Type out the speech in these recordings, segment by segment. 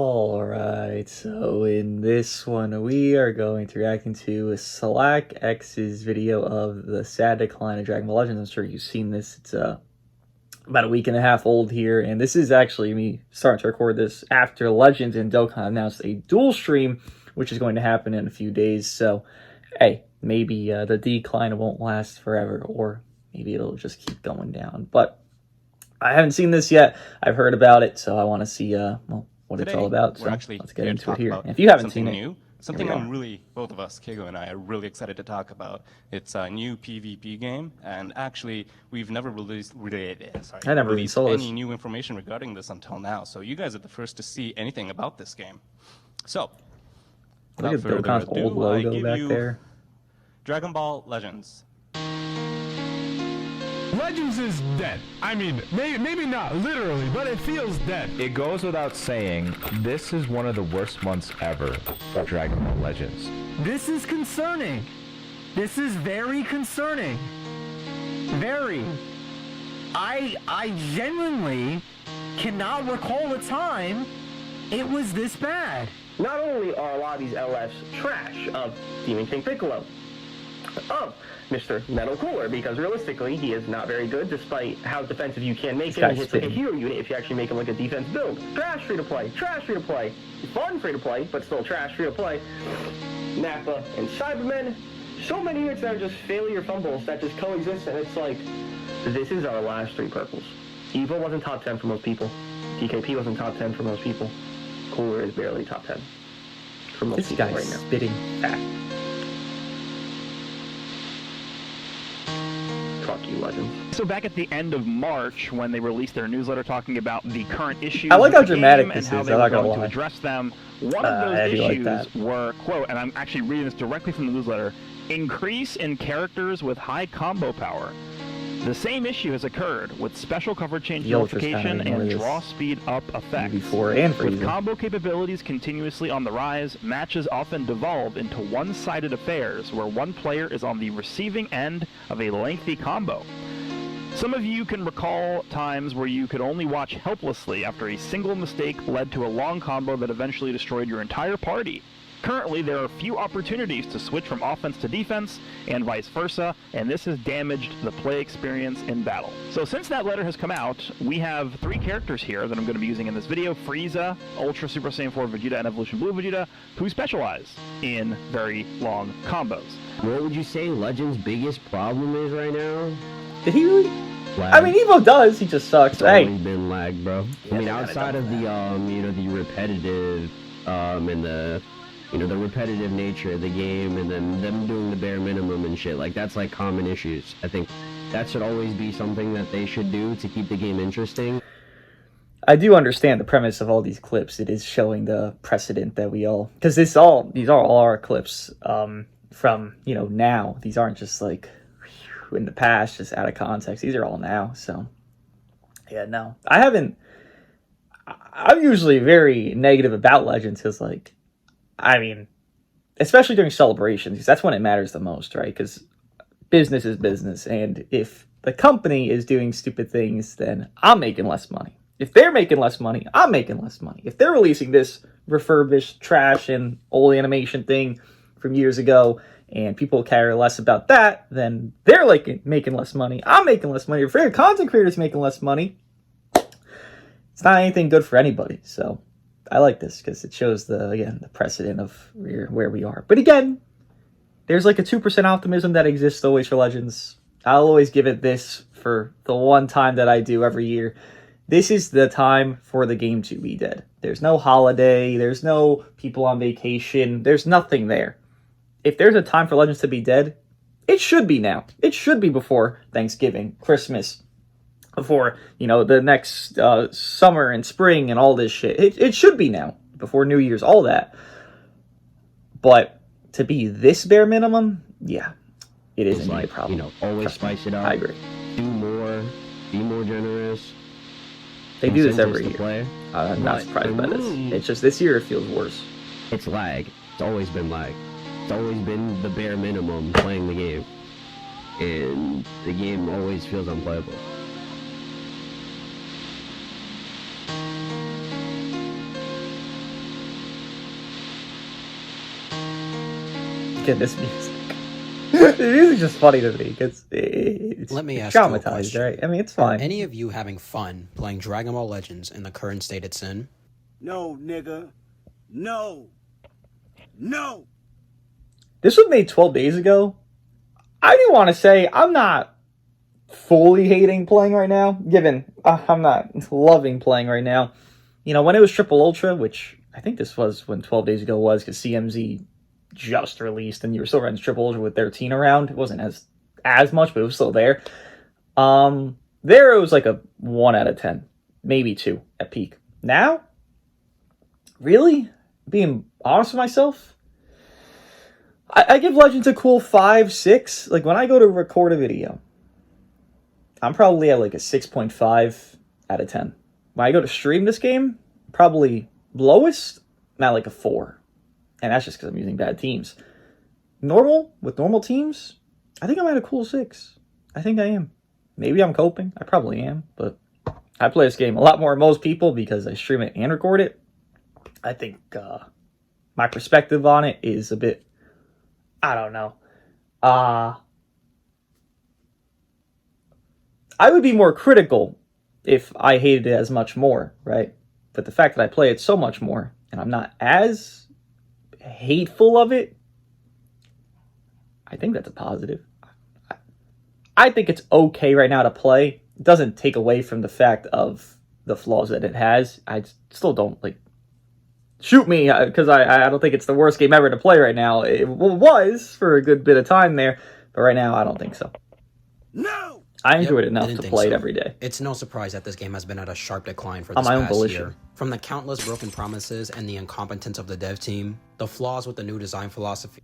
Alright, so in this one we are going to reacting to Slack X's video of the sad decline of Dragon Ball Legends. I'm sure you've seen this. It's about a week and a half old here, and this is actually me starting to record this after Legends and Dokkan announced a dual stream, which is going to happen in a few days. So, hey, maybe the decline won't last forever, or maybe it'll just keep going down. But I haven't seen this yet. I've heard about it, so I want to see well, what it's all about. So let's get into it here. And if you haven't seen it, something both of us, Keigo and I, are really excited to talk about. It's a new PvP game, and actually, we've never released any new information regarding this until now. So you guys are the first to see anything about this game. So, look at Dokkan's old logo back there. Dragon Ball Legends. Legends is dead. I mean, maybe not literally, but it feels dead. It goes without saying, this is one of the worst months ever for Dragon Ball Legends. This is concerning. This is very concerning. Very. I genuinely cannot recall a time it was this bad. Not only are a lot of these LFs trash of Demon King Piccolo, of Mr. Metal Cooler, because realistically, he is not very good, despite how defensive you can make him. He hits like a hero unit if you actually make him like a defense build. Trash free-to-play, trash free-to-play. Fun free-to-play, but still trash free-to-play. Nappa and Cybermen, so many units that are just failure fumbles that just coexist, and it's like, this is our last three purples. Evo wasn't top 10 for most people. DKP wasn't top 10 for most people. Cooler is barely top 10 for most people right now. This guy's spitting facts. Fuck you, Legends. So back at the end of March, when they released their newsletter talking about the current issues I like how of the dramatic game this and how is. they I'm were not gonna going lie. to address them, one of those issues like were, quote, and I'm actually reading this directly from the newsletter, increase in characters with high combo power. The same issue has occurred with special cover change notification and draw speed up effects. With combo capabilities continuously on the rise, matches often devolve into one-sided affairs where one player is on the receiving end of a lengthy combo. Some of you can recall times where you could only watch helplessly after a single mistake led to a long combo that eventually destroyed your entire party. Currently, there are few opportunities to switch from offense to defense, and vice versa, and this has damaged the play experience in battle. So since that letter has come out, we have three characters here that I'm going to be using in this video: Frieza, Ultra Super Saiyan 4 Vegeta, and Evolution Blue Vegeta, who specialize in very long combos. What would you say Legends' biggest problem is right now? Did he really? Lag. I mean, Evo does. He just sucks. It's always been lag, bro. I mean, outside of the the repetitive and the the repetitive nature of the game, and then them doing the bare minimum and shit, like that's like common issues. I think that should always be something that they should do to keep the game interesting. I do understand the premise of all these clips. It is showing the precedent that we all, because these are all our clips from now. These aren't just like in the past, just out of context. These are all now. So yeah, no, I'm usually very negative about Legends, because like, I mean, especially during celebrations, because that's when it matters the most, right? Because business is business, and if the company is doing stupid things, then I'm making less money. If they're making less money, I'm making less money. If they're releasing this refurbished trash and old animation thing from years ago, and people care less about that, then they're like making less money. I'm making less money. If your content creators making less money, it's not anything good for anybody. So I like this because it shows the precedent of where we are. But again, there's like a 2% optimism that exists always for Legends. I'll always give it this for the one time that I do every year. This is the time for the game to be dead. There's no holiday. There's no people on vacation. There's nothing there. If there's a time for Legends to be dead, it should be now. It should be before Thanksgiving, Christmas, before, the next summer and spring and all this shit. It should be now, before New Year's, all that. But to be this bare minimum, yeah, it is indeed a problem. Always spice it up. I agree. Do more. Be more generous. They do this every year. I'm not surprised by this. It's just this year it feels worse. It's lag. It's always been lag. It's always been the bare minimum playing the game. And the game always feels unplayable. in this music. The music's just funny to me because it's Let me ask you a traumatized, question. right? I mean, it's fine. Are any of you having fun playing Dragon Ball Legends in the current state it's in? No, nigga. No. No. This was made 12 days ago. I do want to say I'm not fully hating playing right now, given I'm not loving playing right now. You know, when it was Triple Ultra, which I think this was when 12 days ago was, because CMZ just released and you were still running Triple Ultra with their teen around. It wasn't as much, but it was still there. There it was like a 1 out of 10, maybe 2 at peak. Now, really, being honest with myself, I give Legends a cool 5, 6. Like, when I go to record a video, I'm probably at like a 6.5 out of 10. When I go to stream this game, probably lowest, I'm at like a 4. And that's just because I'm using bad teams. With normal teams, I think I'm at a cool 6. I think I am. Maybe I'm coping. I probably am. But I play this game a lot more than most people because I stream it and record it. I think my perspective on it is a bit, I don't know. I would be more critical if I hated it as much more, right? But the fact that I play it so much more and I'm not as hateful of it, I think that's a positive. I think it's okay right now to play. It doesn't take away from the fact of the flaws that it has. I still don't, like, shoot me, because I don't think it's the worst game ever to play right now. It was for a good bit of time there, but right now I don't think so. No! I enjoyed it enough to play it every day. It's no surprise that this game has been at a sharp decline for this past year. From the countless broken promises and the incompetence of the dev team, the flaws with the new design philosophy.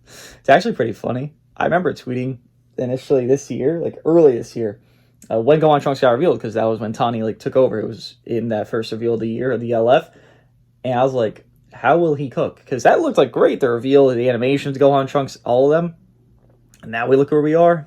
It's actually pretty funny. I remember tweeting initially this year, like early this year, when Gohan Trunks got revealed, because that was when Tani like took over. It was in that first reveal of the year of the LF. And I was like, how will he cook? Because that looked like great, the reveal, the animations, Gohan Trunks, all of them. And now we look where we are.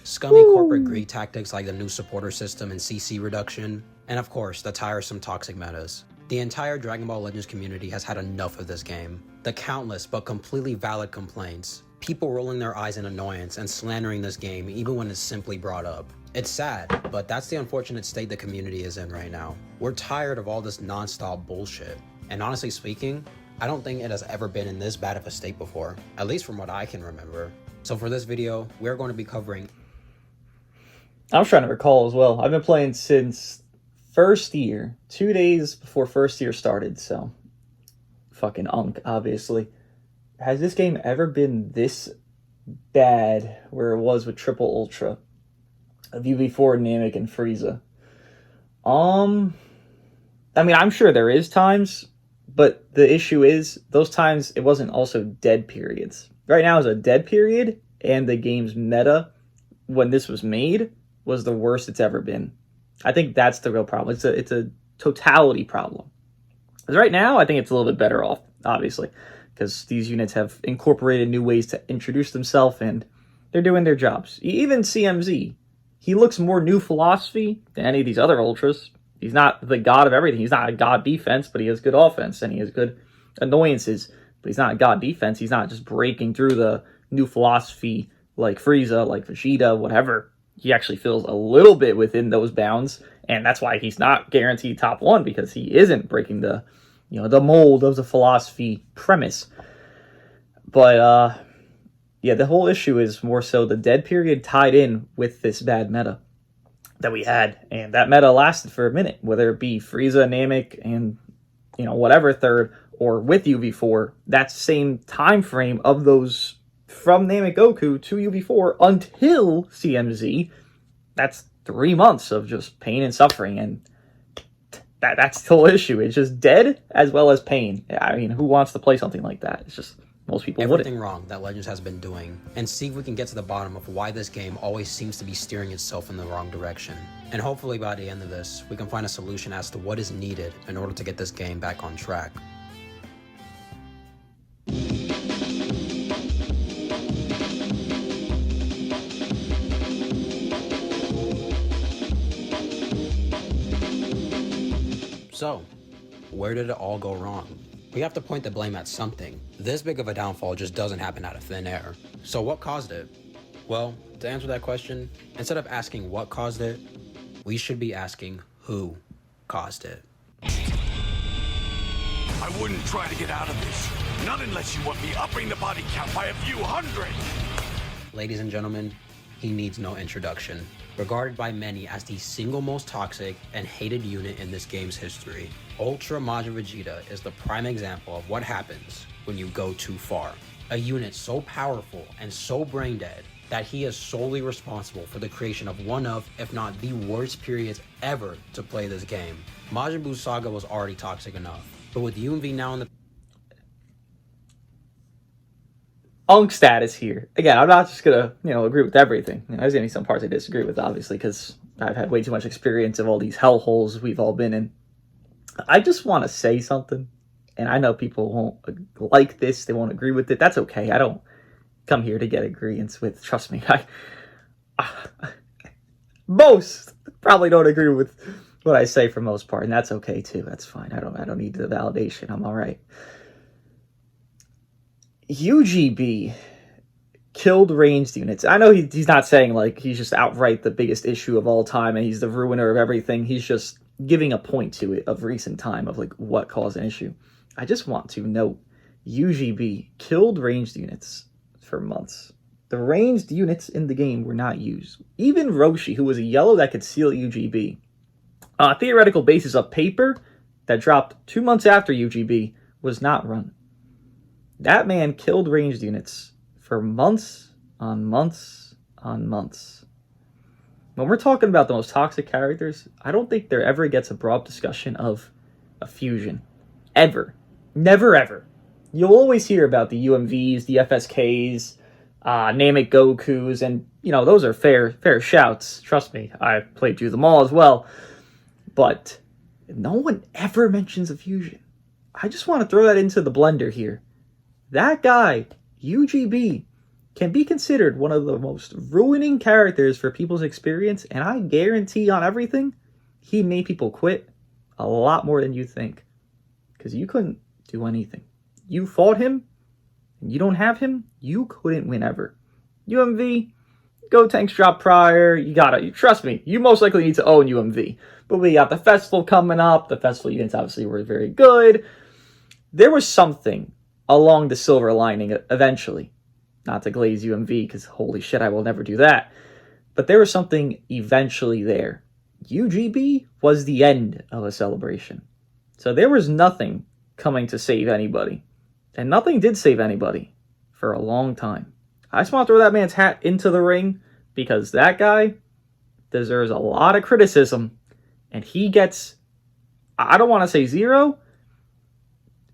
Scummy corporate greed tactics like the new supporter system and CC reduction, and of course, the tiresome toxic metas. The entire Dragon Ball Legends community has had enough of this game. The countless but completely valid complaints, people rolling their eyes in annoyance and slandering this game even when it's simply brought up. It's sad, but that's the unfortunate state the community is in right now. We're tired of all this non-stop bullshit. And honestly speaking, I don't think it has ever been in this bad of a state before, at least from what I can remember. So for this video, we're going to be covering... I was trying to recall as well. I've been playing since first year, 2 days before first year started, so fucking obviously. Has this game ever been this bad where it was with Triple Ultra of UV4, Namek, and Frieza? I mean, I'm sure there is times, but the issue is those times it wasn't also dead periods. Right now is a dead period, and the game's meta when this was made was the worst it's ever been. I think that's the real problem. It's a totality problem. Because right now, I think it's a little bit better off, obviously, because these units have incorporated new ways to introduce themselves, and they're doing their jobs. Even CMZ, he looks more new philosophy than any of these other ultras. He's not the god of everything. He's not a god defense, but he has good offense, and he has good annoyances. But he's not a god defense. He's not just breaking through the new philosophy like Frieza, like Vegeta, whatever. He actually feels a little bit within those bounds, and that's why he's not guaranteed top 1, because he isn't breaking the, the mold of the philosophy premise. But yeah, the whole issue is more so the dead period tied in with this bad meta that we had, and that meta lasted for a minute, whether it be Frieza, Namek, and whatever third, or with UV4. That same time frame of those from Namek Goku to UV4 until CMZ, that's 3 months of just pain and suffering, and that's the whole issue. It's just dead as well as pain. I mean, who wants to play something like that? It's just, most people everything wouldn't. Wrong that Legends has been doing, and see if we can get to the bottom of why this game always seems to be steering itself in the wrong direction. And hopefully by the end of this, we can find a solution as to what is needed in order to get this game back on track. So, where did it all go wrong? We have to point the blame at something. This big of a downfall just doesn't happen out of thin air. So what caused it? Well, to answer that question, instead of asking what caused it, we should be asking who caused it. I wouldn't try to get out of this. Not unless you want me upping the body count by a few hundred. Ladies and gentlemen, he needs no introduction. Regarded by many as the single most toxic and hated unit in this game's history, Ultra Majin Vegeta is the prime example of what happens when you go too far. A unit so powerful and so brain dead that he is solely responsible for the creation of one of, if not the worst periods ever to play this game. Majin Buu Saga was already toxic enough, but with UMV now in the Unk status here. Again, I'm not just gonna, agree with everything. There's gonna be some parts I disagree with, obviously, because I've had way too much experience of all these hellholes we've all been in. I just want to say something, and I know people won't like this, they won't agree with it. That's okay. I don't come here to get agreements with. Trust me, most probably don't agree with what I say for most part, and that's okay too. That's fine. I don't need the validation. I'm all right. UGB killed ranged units. I know he's not saying like he's just outright the biggest issue of all time and he's the ruiner of everything. He's just giving a point to it of recent time of like what caused an issue. I just want to note UGB killed ranged units for months. The ranged units in the game were not used. Even Roshi, who was a yellow that could seal UGB, on a theoretical basis of paper that dropped 2 months after UGB, was not run. That man killed ranged units for months on months on months. When we're talking about the most toxic characters, I don't think there ever gets a broad discussion of a fusion. Ever. Never ever. You'll always hear about the UMVs, the FSKs, Namek Gokus, and, those are fair shouts. Trust me, I played through them all as well. But no one ever mentions a fusion. I just want to throw that into the blender here. That guy, UGB, can be considered one of the most ruining characters for people's experience, and I guarantee on everything, he made people quit a lot more than you think. Because you couldn't do anything. You fought him, and you don't have him, you couldn't win ever. UMV, Go Tanks drop prior, you trust me, you most likely need to own UMV. But we got the festival coming up, the festival units obviously were very good. There was something along the silver lining eventually. Not to glaze UMV, because holy shit, I will never do that. But there was something eventually there. UGB was the end of a celebration. So there was nothing coming to save anybody. And nothing did save anybody for a long time. I just want to throw that man's hat into the ring, because that guy deserves a lot of criticism. And he gets, I don't want to say 0,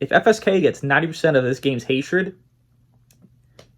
if FSK gets 90% of this game's hatred,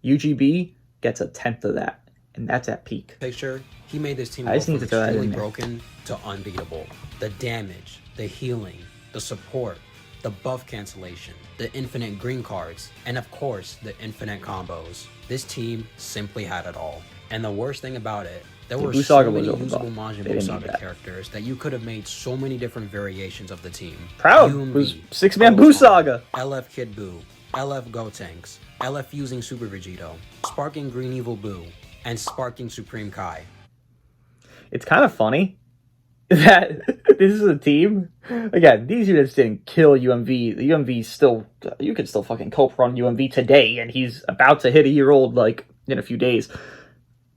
UGB gets 1/10 of that, and that's at peak. Picture, he made this team go from extremely broken to unbeatable. The damage, the healing, the support, the buff cancellation, the infinite green cards, and of course, the infinite combos. This team simply had it all. And the worst thing about it, there were so many usable Majin Buu Saga characters that you could have made so many different variations of the team. Proud! Who's 6-man Buu Saga? LF Kid Buu, LF Gotenks, LF Fusing Super Vegito, Sparking Green Evil Buu, and Sparking Supreme Kai. It's kind of funny that this is a team. Again, these units didn't kill UMV. The UMV still, you could still fucking cope run UMV today, and he's about to hit a year old, like, in a few days.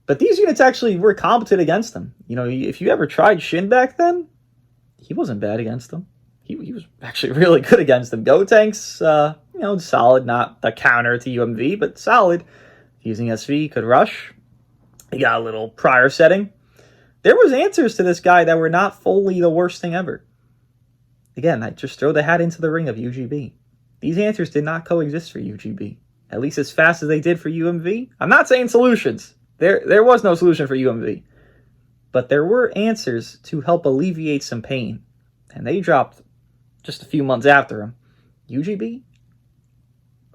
But these units actually were competent against them. If you ever tried Shin back then, he wasn't bad against them. He was actually really good against them. Gotenks, solid, not the counter to UMV, but solid. Using SV, could rush. He got a little prior setting. There was answers to this guy that were not fully the worst thing ever. Again, I just throw the hat into the ring of UGB. These answers did not coexist for UGB. At least as fast as they did for UMV. I'm not saying solutions. There was no solution for UMV. But there were answers to help alleviate some pain. And they dropped just a few months after him. UGB,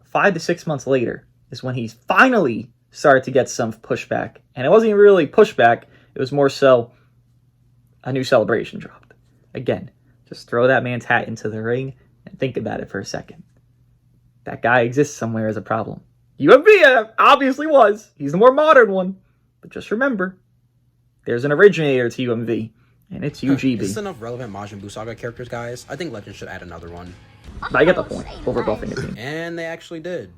5 to 6 months later, is when he finally started to get some pushback. And it wasn't even really pushback. It was more so a new celebration dropped. Again, just throw that man's hat into the ring and think about it for a second. that guy exists somewhere as a problem. UMV obviously was. He's the more modern one. But just remember, there's an originator to UMV, and it's UGB. Is this enough relevant Majin Buu Saga characters, guys? I think Legends should add another one. I get the point. Overbuffing the team. And they actually did.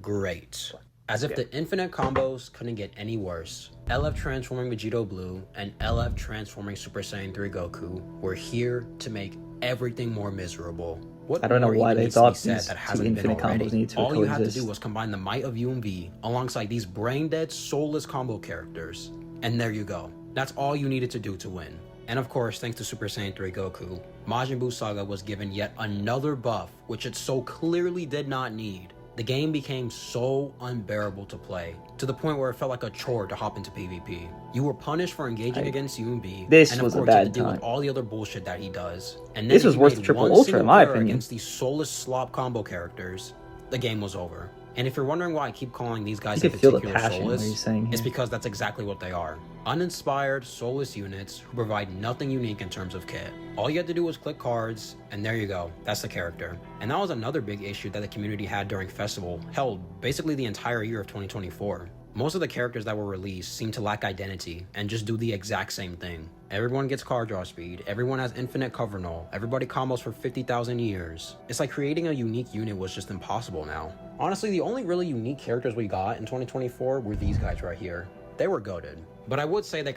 Great. As if the infinite combos couldn't get any worse, LF transforming Vegito Blue and LF transforming Super Saiyan 3 Goku were here to make everything more miserable. What I don't know why they thought these that two hasn't been infinite already? combos need to All you coexist. had to do was combine the might of UMV alongside these brain-dead, soulless combo characters. And there you go. That's all you needed to do to win. And of course, thanks to Super Saiyan 3 Goku, Majin Buu Saga was given yet another buff, which it so clearly did not need. The game became so unbearable to play, to the point where it felt like a chore to hop into PvP. You were punished for engaging against UMB, This and of was a course you had bad to deal time. with all the other bullshit that he does. And then This if was you worse made than Triple one Ultra, single in my error opinion. against these soulless slop combo characters, the game was over. And if you're wondering why I keep calling these guys You in can feel the particular passion in what soulless, he's saying it's here. because that's exactly what they are. Uninspired, soulless units who provide nothing unique in terms of kit. All you had to do was click cards, and there you go, that's the character. And that was another big issue that the community had during Festival, held basically the entire year of 2024. Most of the characters that were released seem to lack identity and just do the exact same thing. Everyone gets card draw speed, everyone has infinite cover null, everybody combos for 50,000 years. It's like creating a unique unit was just impossible now. Honestly, the only really unique characters we got in 2024 were these guys right here. They were goated. But I would say they...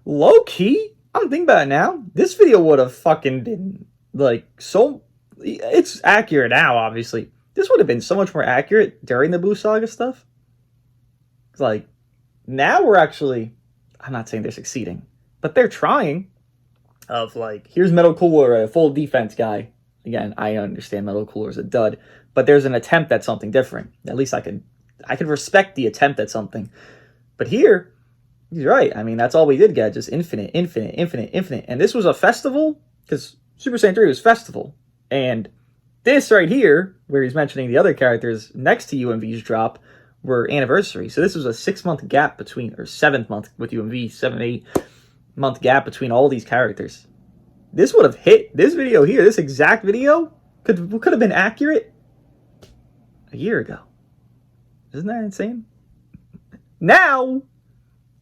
Low key, I'm thinking about it now. This video would have fucking been like so. It's accurate now, obviously. This would have been so much more accurate during the Buu Saga stuff. It's like now we're actually. I'm not saying they're succeeding, but they're trying. Of like, here's Metal Cooler, a full defense guy. Again, I understand Metal Cooler is a dud, but there's an attempt at something different. At least I could respect the attempt at something. But here, he's right. I mean, that's all we did get, just infinite. And this was a festival, because Super Saiyan 3 was festival. And this right here, where he's mentioning the other characters next to UMV's drop, were anniversary. So this was a 6-month gap between, or 7th month with UMV, 7-8-month gap between all these characters. This would have hit, this video here, this exact video, could have been accurate a year ago. Isn't that insane? Now,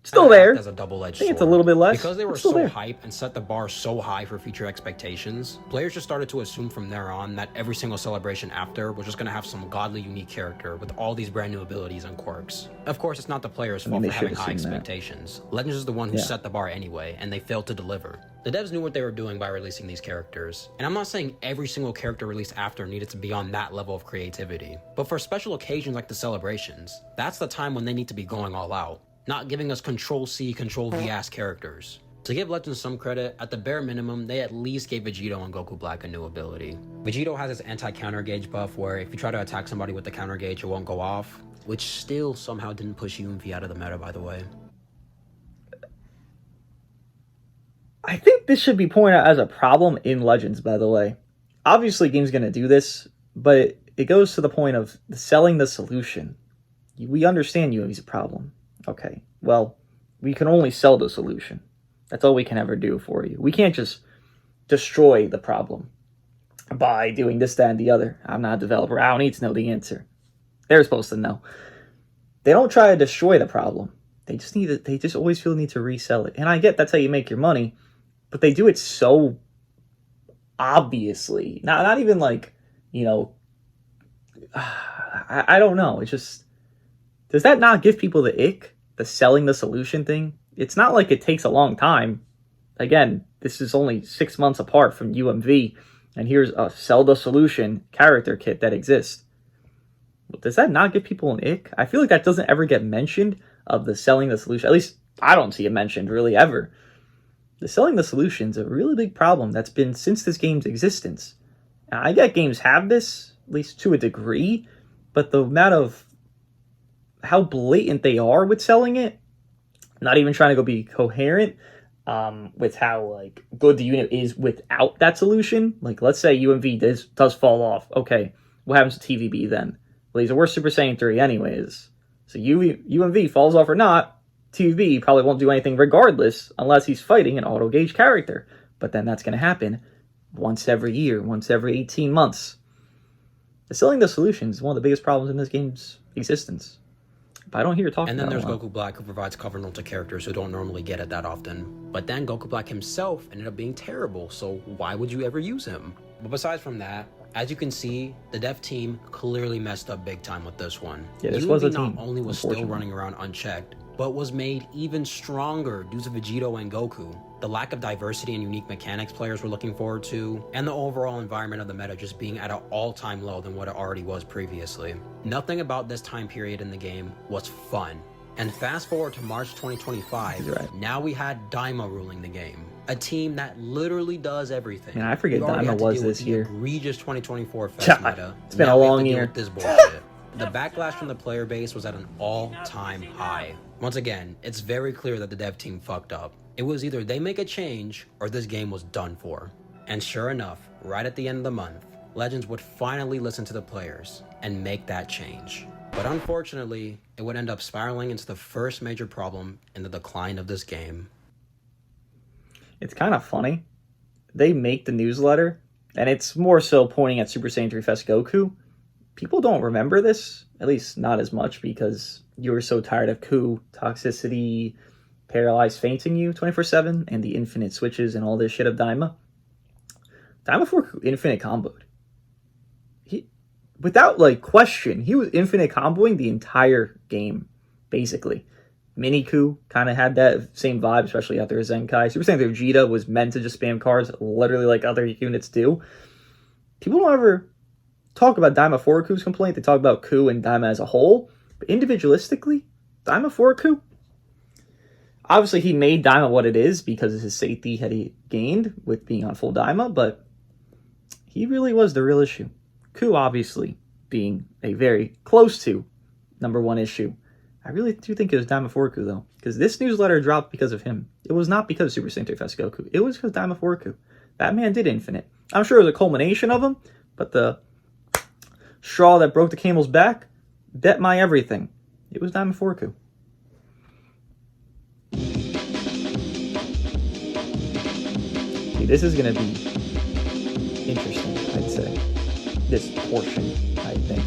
still there. As a double-edged I think it's a sword. little bit less. Because they were It's still so there. hype and set the bar so high for future expectations, players just started to assume from there on that every single celebration after was just going to have some godly unique character with all these brand new abilities and quirks. Of course, it's not the players' fault they for having should high assume that. expectations. Legends is the one who Yeah. set the bar anyway, and they failed to deliver. The devs knew what they were doing by releasing these characters, and I'm not saying every single character released after needed to be on that level of creativity, but for special occasions like the celebrations, that's the time when they need to be going all out. Not giving us Control-C, Control-V ass characters. To give Legends some credit, at the bare minimum, they at least gave Vegito and Goku Black a new ability. Vegito has his anti-counter gauge buff where if you try to attack somebody with the counter gauge, it won't go off, which still somehow didn't push UMV out of the meta, by the way. I think this should be pointed out as a problem in Legends, by the way. Obviously, game's going to do this, but it goes to the point of selling the solution. We understand UMV's a problem. Okay, well, we can only sell the solution. That's all we can ever do for you. We can't just destroy the problem by doing this, that, and the other. I'm not a developer. I don't need to know the answer. They're supposed to know. They don't try to destroy the problem. They just always feel the need to resell it. And I get that's how you make your money, but they do it so obviously. Not even like, you know, I don't know. It's just, does that not give people the ick? The selling the solution thing? It's not like it takes a long time. Again, this is only 6 months apart from UMV, and here's a sell the solution character kit that exists. Does that not give people an ick? I feel like that doesn't ever get mentioned, of the selling the solution. At least I don't see it mentioned really ever. The selling the solution is a really big problem that's been since this game's existence. And I get games have this, at least to a degree, but the amount of how blatant they are with selling it, not even trying to go be coherent with how like good the unit is without that solution. Like, let's say UMV does fall off. Okay, what happens to TVB then? Well, he's a worse Super Saiyan 3 anyways. So UMV falls off or not, TVB probably won't do anything regardless unless he's fighting an auto gauge character. But then that's going to happen once every year, once every 18 months. Selling the solutions is one of the biggest problems in this game's existence. But I don't hear you talking about it. And then there's Goku Black, who provides cover note to characters who don't normally get it that often. But then Goku Black himself ended up being terrible, so why would you ever use him? But besides from that, as you can see, the dev team clearly messed up big time with this one. Yeah, this was a team. Not only was still running around unchecked, but was made even stronger due to Vegito and Goku. The lack of diversity and unique mechanics players were looking forward to, and the overall environment of the meta just being at an all-time low than what it already was previously. Nothing about this time period in the game was fun. And fast forward to March 2025, Now we had Daima ruling the game. A team that literally does everything. Man, I forget Daima was this year. Egregious 2024 Fest meta. It's been a long year. This bullshit. The backlash from the player base was at an all-time high. Once again, it's very clear that the dev team fucked up. It was either they make a change or this game was done for. And sure enough, right at the end of the month, Legends would finally listen to the players and make that change. But unfortunately, it would end up spiraling into the first major problem in the decline of this game. It's kind of funny. They make the newsletter, and it's more so pointing at Super Saiyan 3 Fest Goku. People don't remember this, at least not as much, because you were so tired of Ku, toxicity, paralyzed fainting you 24/7, and the infinite switches and all this shit of Daima. Daima 4 infinite comboed. Without question, he was infinite comboing the entire game, basically. Mini Ku kind of had that same vibe, especially after his Zenkai. Super Saiyan Vegeta was meant to just spam cards, literally like other units do. People don't ever talk about Daima 4 Ku's complaint. They talk about Ku and Daima as a whole. But individualistically, Daima 4 Ku, obviously he made Daima what it is because of his safety that he gained with being on full Daima, but he really was the real issue. Ku obviously being a very close to #1 issue. I really do think it was Daima 4 Ku though, because this newsletter dropped because of him. It was not because of Super Saiyan 3 Fest Goku. It was because Daima 4 Ku. That man did infinite. I'm sure it was a culmination of him, but the straw that broke the camel's back, bet my everything. It was Daima 4 Ku. See, this is going to be interesting, I'd say. This portion, I think.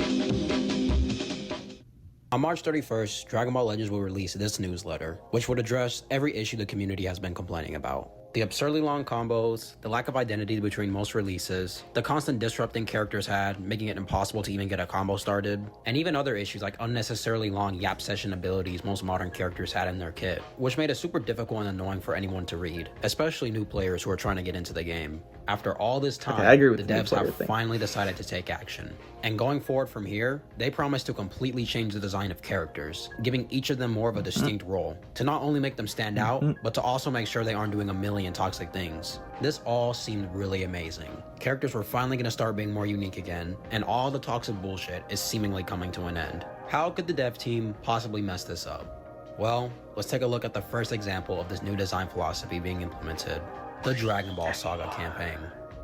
On March 31st, Dragon Ball Legends will release this newsletter, which would address every issue the community has been complaining about. The absurdly long combos, the lack of identity between most releases, the constant disrupting characters had, making it impossible to even get a combo started, and even other issues like unnecessarily long yap session abilities most modern characters had in their kit, which made it super difficult and annoying for anyone to read, especially new players who are trying to get into the game. After all this time, the devs have finally decided to take action. And going forward from here, they promise to completely change the design of characters, giving each of them more of a distinct role, to not only make them stand out, but to also make sure they aren't doing a million toxic things. This all seemed really amazing. Characters were finally going to start being more unique again, and all the toxic bullshit is seemingly coming to an end. How could the dev team possibly mess this up? Well, let's take a look at the first example of this new design philosophy being implemented. The Dragon Ball Saga campaign.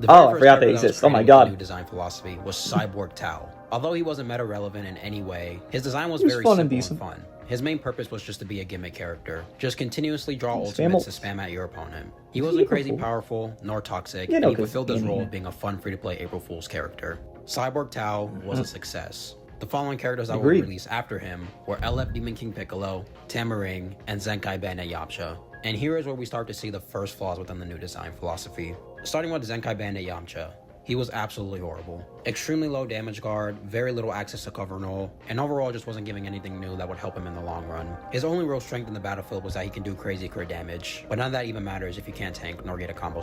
I forgot they exist. Oh my god. The new design philosophy was Cyborg Tao. Although he wasn't meta relevant in any way, his design was very simple and fun. His main purpose was just to be a gimmick character. Just continuously draw ultimates to spam at your opponent. He wasn't crazy powerful, nor toxic, and he fulfilled his role of being a fun free-to-play April Fool's character. Cyborg Tao was a success. The following characters that were released after him were LF Demon King Piccolo, Tamaring, and Zenkai Bandit Yamcha. And here is where we start to see the first flaws within the new design philosophy. Starting with Zenkai Bandit Yamcha. He was absolutely horrible. Extremely low damage guard, very little access to cover null, and overall just wasn't giving anything new that would help him in the long run. His only real strength in the battlefield was that he can do crazy crit damage, but none of that even matters if you can't tank nor get a combo.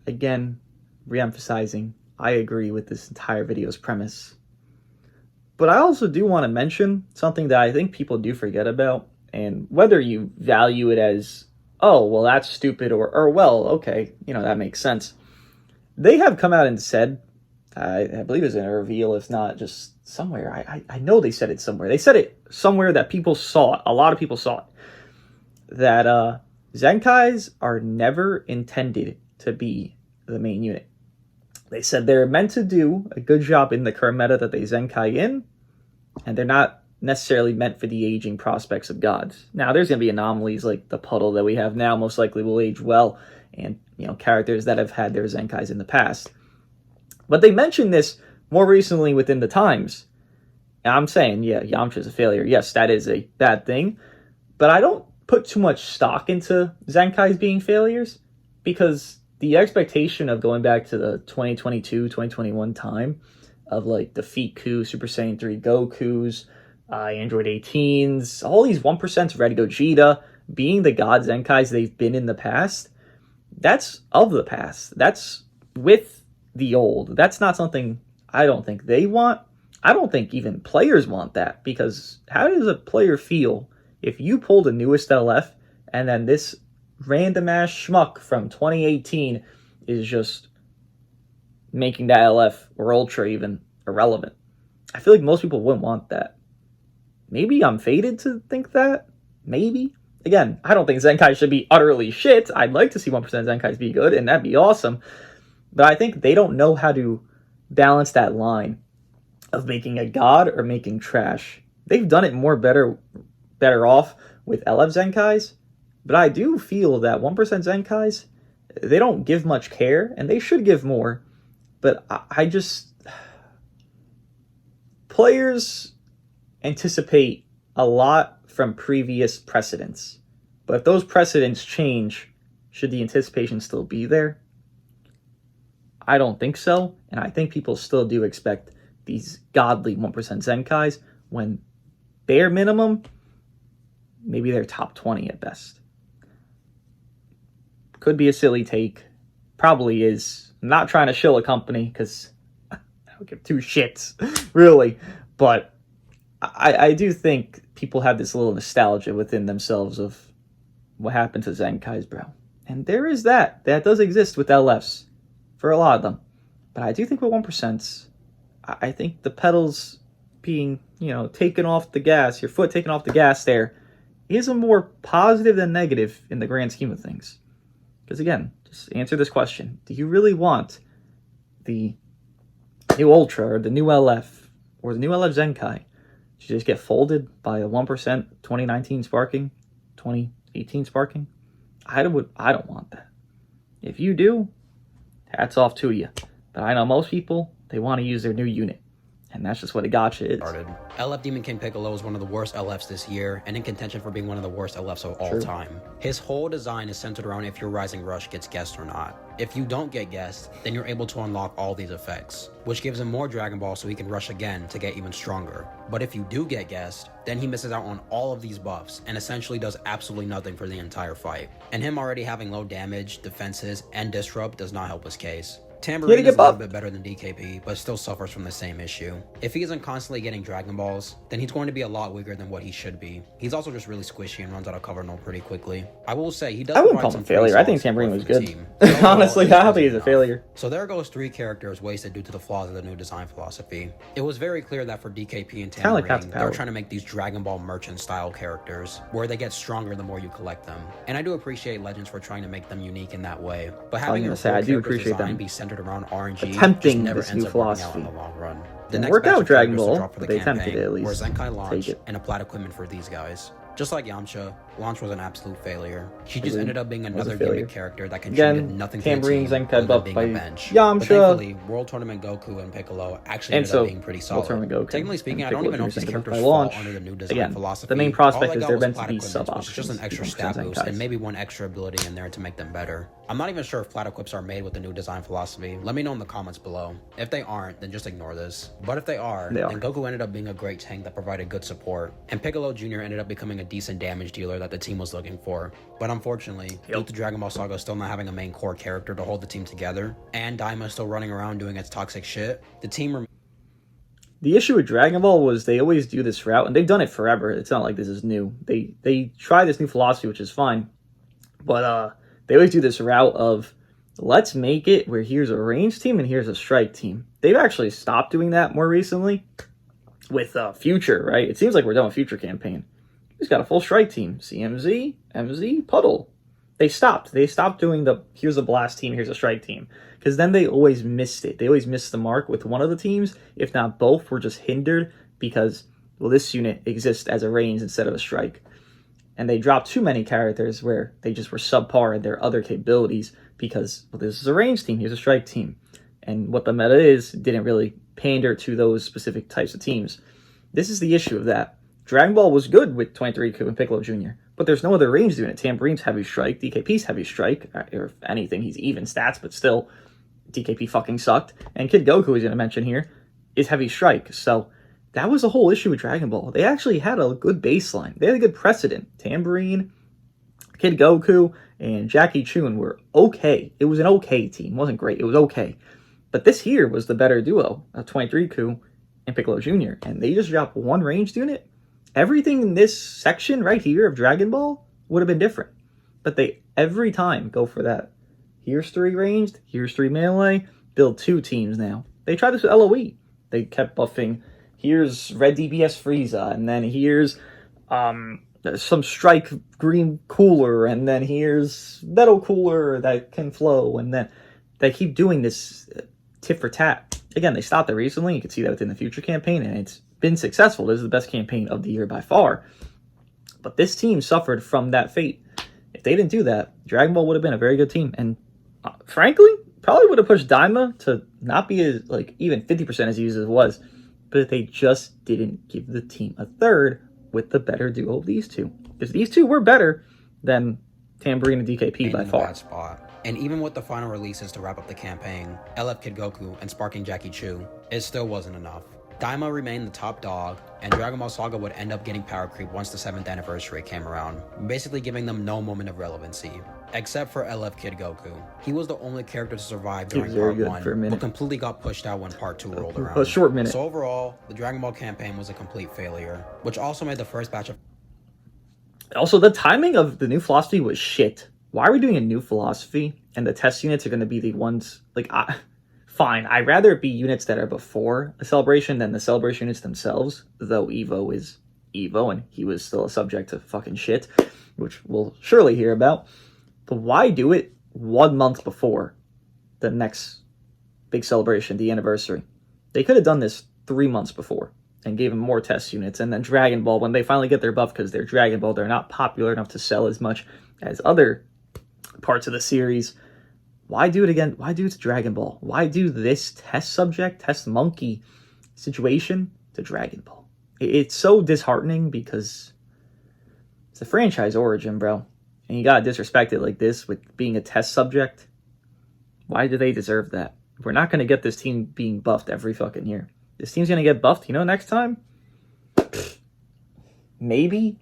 Again, re-emphasizing, I agree with this entire video's premise. But I also do want to mention something that I think people do forget about, and whether you value it as, oh, well, that's stupid, or well, okay, that makes sense. They have come out and said, I believe it's in a reveal, if not just somewhere. I know they said it somewhere. They said it somewhere that people saw it. A lot of people saw it. That Zenkais are never intended to be the main unit. They said they're meant to do a good job in the current meta that they Zenkai in, and they're not necessarily meant for the aging prospects of gods. Now, there's going to be anomalies like the puddle that we have now most likely will age well, and characters that have had their Zenkais in the past. But they mentioned this more recently within the Times. And I'm saying, yeah, Yamcha's a failure. Yes, that is a bad thing. But I don't put too much stock into Zenkais being failures, because the expectation of going back to the 2022, 2021 time of like Defeat Coup, Super Saiyan 3 Gokus, Android 18s, all these 1% Red Gogeta, being the God Zenkais they've been in the past, that's of the past. That's with the old. That's not something I don't think they want. I don't think even players want that, because how does a player feel if you pull the newest LF and then this random ass schmuck from 2018 is just making that LF or Ultra even irrelevant? I feel like most people wouldn't want that. Maybe I'm fated to think that. Maybe. Again, I don't think Zenkai should be utterly shit. I'd like to see 1% Zenkais be good, and that'd be awesome. But I think they don't know how to balance that line of making a god or making trash. They've done it better off with LF Zenkais, but I do feel that 1% Zenkais, they don't give much care, and they should give more. But I just... Players anticipate a lot from previous precedents. But if those precedents change, should the anticipation still be there? I don't think so, and I think people still do expect these godly 1% Zenkais when bare minimum, maybe they're top 20 at best. Could be a silly take. Probably is. I'm not trying to shill a company, because I don't give two shits, really. But I do think people have this little nostalgia within themselves of what happened to Zenkais, bro. And there is that. That does exist with LFs for a lot of them. But I do think with 1%, I think the pedals being, taken off the gas, your foot taken off the gas there, is a more positive than negative in the grand scheme of things. Because again, just answer this question. Do you really want the new Ultra or the new LF or the new LF Zenkai to just get folded by a 1% 2019 sparking, 2018 sparking? I don't want that. If you do, hats off to you. But I know most people, they want to use their new unit. And that's just what a gotcha is. LF Demon King Piccolo is one of the worst LFs this year, and in contention for being one of the worst LFs of all time. His whole design is centered around if your Rising Rush gets guessed or not. If you don't get guessed, then you're able to unlock all these effects, which gives him more Dragon Ball so he can rush again to get even stronger. But if you do get guessed, then he misses out on all of these buffs and essentially does absolutely nothing for the entire fight. And him already having low damage, defenses, and disrupt does not help his case. Tambourine is a little bit better than DKP, but still suffers from the same issue. If he isn't constantly getting Dragon Balls, then he's going to be a lot weaker than what he should be. He's also just really squishy and runs out of cover null pretty quickly. I will say, he does. I wouldn't call him a failure. I think Tambourine was good. Honestly, I think he's a failure. So there goes 3 characters wasted due to the flaws of the new design philosophy. It was very clear that for DKP and Tambourine, they were trying to make these Dragon Ball merchant style characters, where they get stronger the more you collect them. And I do appreciate Legends for trying to make them unique in that way. But having a character's design be centered around RNG attempting never this new philosophy. in the long run. The next work out Dragon Ball, but they attempted it at least. Where Zenkai launched and applied equipment for these guys. Just like Yamcha, launch was an absolute failure. She just ended up being another gimmick character that contributed nothing to the team other than being a bench. Yamcha. But thankfully, World Tournament Goku and Piccolo actually ended up being pretty solid. Technically speaking, I don't even know if these characters fall under the new design philosophy. The main prospect is there meant to be sub-options. Just an extra stat boost and maybe one extra ability in there to make them better. I'm not even sure if flat equips are made with the new design philosophy. Let me know in the comments below. If they aren't, then just ignore this. But if they are, then Goku ended up being a great tank that provided good support, and Piccolo Jr. ended up becoming a decent damage dealer that the team was looking for. But unfortunately, due to Dragon Ball Saga still not having a main core character to hold the team together, and Daima still running around doing its toxic shit, the team The issue with Dragon Ball was they always do this route, and they've done it forever. It's not like this is new. They try this new philosophy, which is fine, but they always do this route of, let's make it where here's a range team and here's a strike team. They've actually stopped doing that more recently with Future, right? It seems like we're done with Future campaign. He's got a full strike team. CMZ, MZ, Puddle. They stopped. They stopped doing the, here's a blast team, here's a strike team. Because then they always missed it. They always missed the mark with one of the teams. If not both, were just hindered because, well, this unit exists as a range instead of a strike. And they dropped too many characters where they just were subpar in their other capabilities because, well, this is a range team, here's a strike team. and what the meta is didn't really pander to those specific types of teams. This is the issue of that. Dragon Ball was good with 23Ku and Piccolo Jr., but there's no other range doing it. Tamborine's Heavy Strike, DKP's Heavy Strike, or if anything, he's even stats, but still, DKP fucking sucked. And Kid Goku, he's going to mention here, is Heavy Strike. So that was the whole issue with Dragon Ball. They actually had a good baseline. They had a good precedent. Tambourine, Kid Goku, and Jackie Chun were okay. It was an okay team. It wasn't great. It was okay. But this here was the better duo of 23Ku and Piccolo Jr. And they just dropped one ranged unit. Everything in this section right here of Dragon Ball would have been different. But they every time go for that. Here's 3 ranged, here's 3 melee, build 2 teams now. They tried this with LOE. They kept buffing, here's Red DBS Frieza, and then here's some Strike Green Cooler, and then here's Metal Cooler that can flow, and then they keep doing this tit for tat. Again, they stopped it recently. You can see that within the Future campaign, and it's been successful. This is the best campaign of the year by far. But this team suffered from that fate. If they didn't do that, Dragon Ball would have been a very good team. And frankly, probably would have pushed Daima to not be as, like, even 50% as used as it was. But if they just didn't give the team a third with the better duo of these two. Because these two were better than Tambourine and DKP by far. Bad spot. And even with the final releases to wrap up the campaign, LF Kid Goku and Sparking Jackie Chu, it still wasn't enough. Daima remained the top dog, and Dragon Ball Saga would end up getting power creep once the 7th anniversary came around, basically giving them no moment of relevancy, except for LF Kid Goku. He was the only character to survive during Part 1, but completely got pushed out when Part 2 rolled around. A short minute. So overall, the Dragon Ball campaign was a complete failure, which also made the first batch of... Also, the timing of the new philosophy was shit. Why are we doing a new philosophy, and the test units are going to be the ones, like... Fine, I'd rather it be units that are before a celebration than the celebration units themselves, though Evo is Evo, and he was still a subject to fucking shit, which we'll surely hear about. But why do it 1 month before the next big celebration, the anniversary? They could have done this 3 months before and gave them more test units, and then Dragon Ball, when they finally get their buff, because they're Dragon Ball, they're not popular enough to sell as much as other parts of the series. Why do it again? Why do it to Dragon Ball? Why do this test subject, test monkey situation to Dragon Ball? It's so disheartening because it's a franchise origin, bro. And you gotta disrespect it like this with being a test subject. Why do they deserve that? We're not gonna get this team being buffed every fucking year. This team's gonna get buffed, next time? Maybe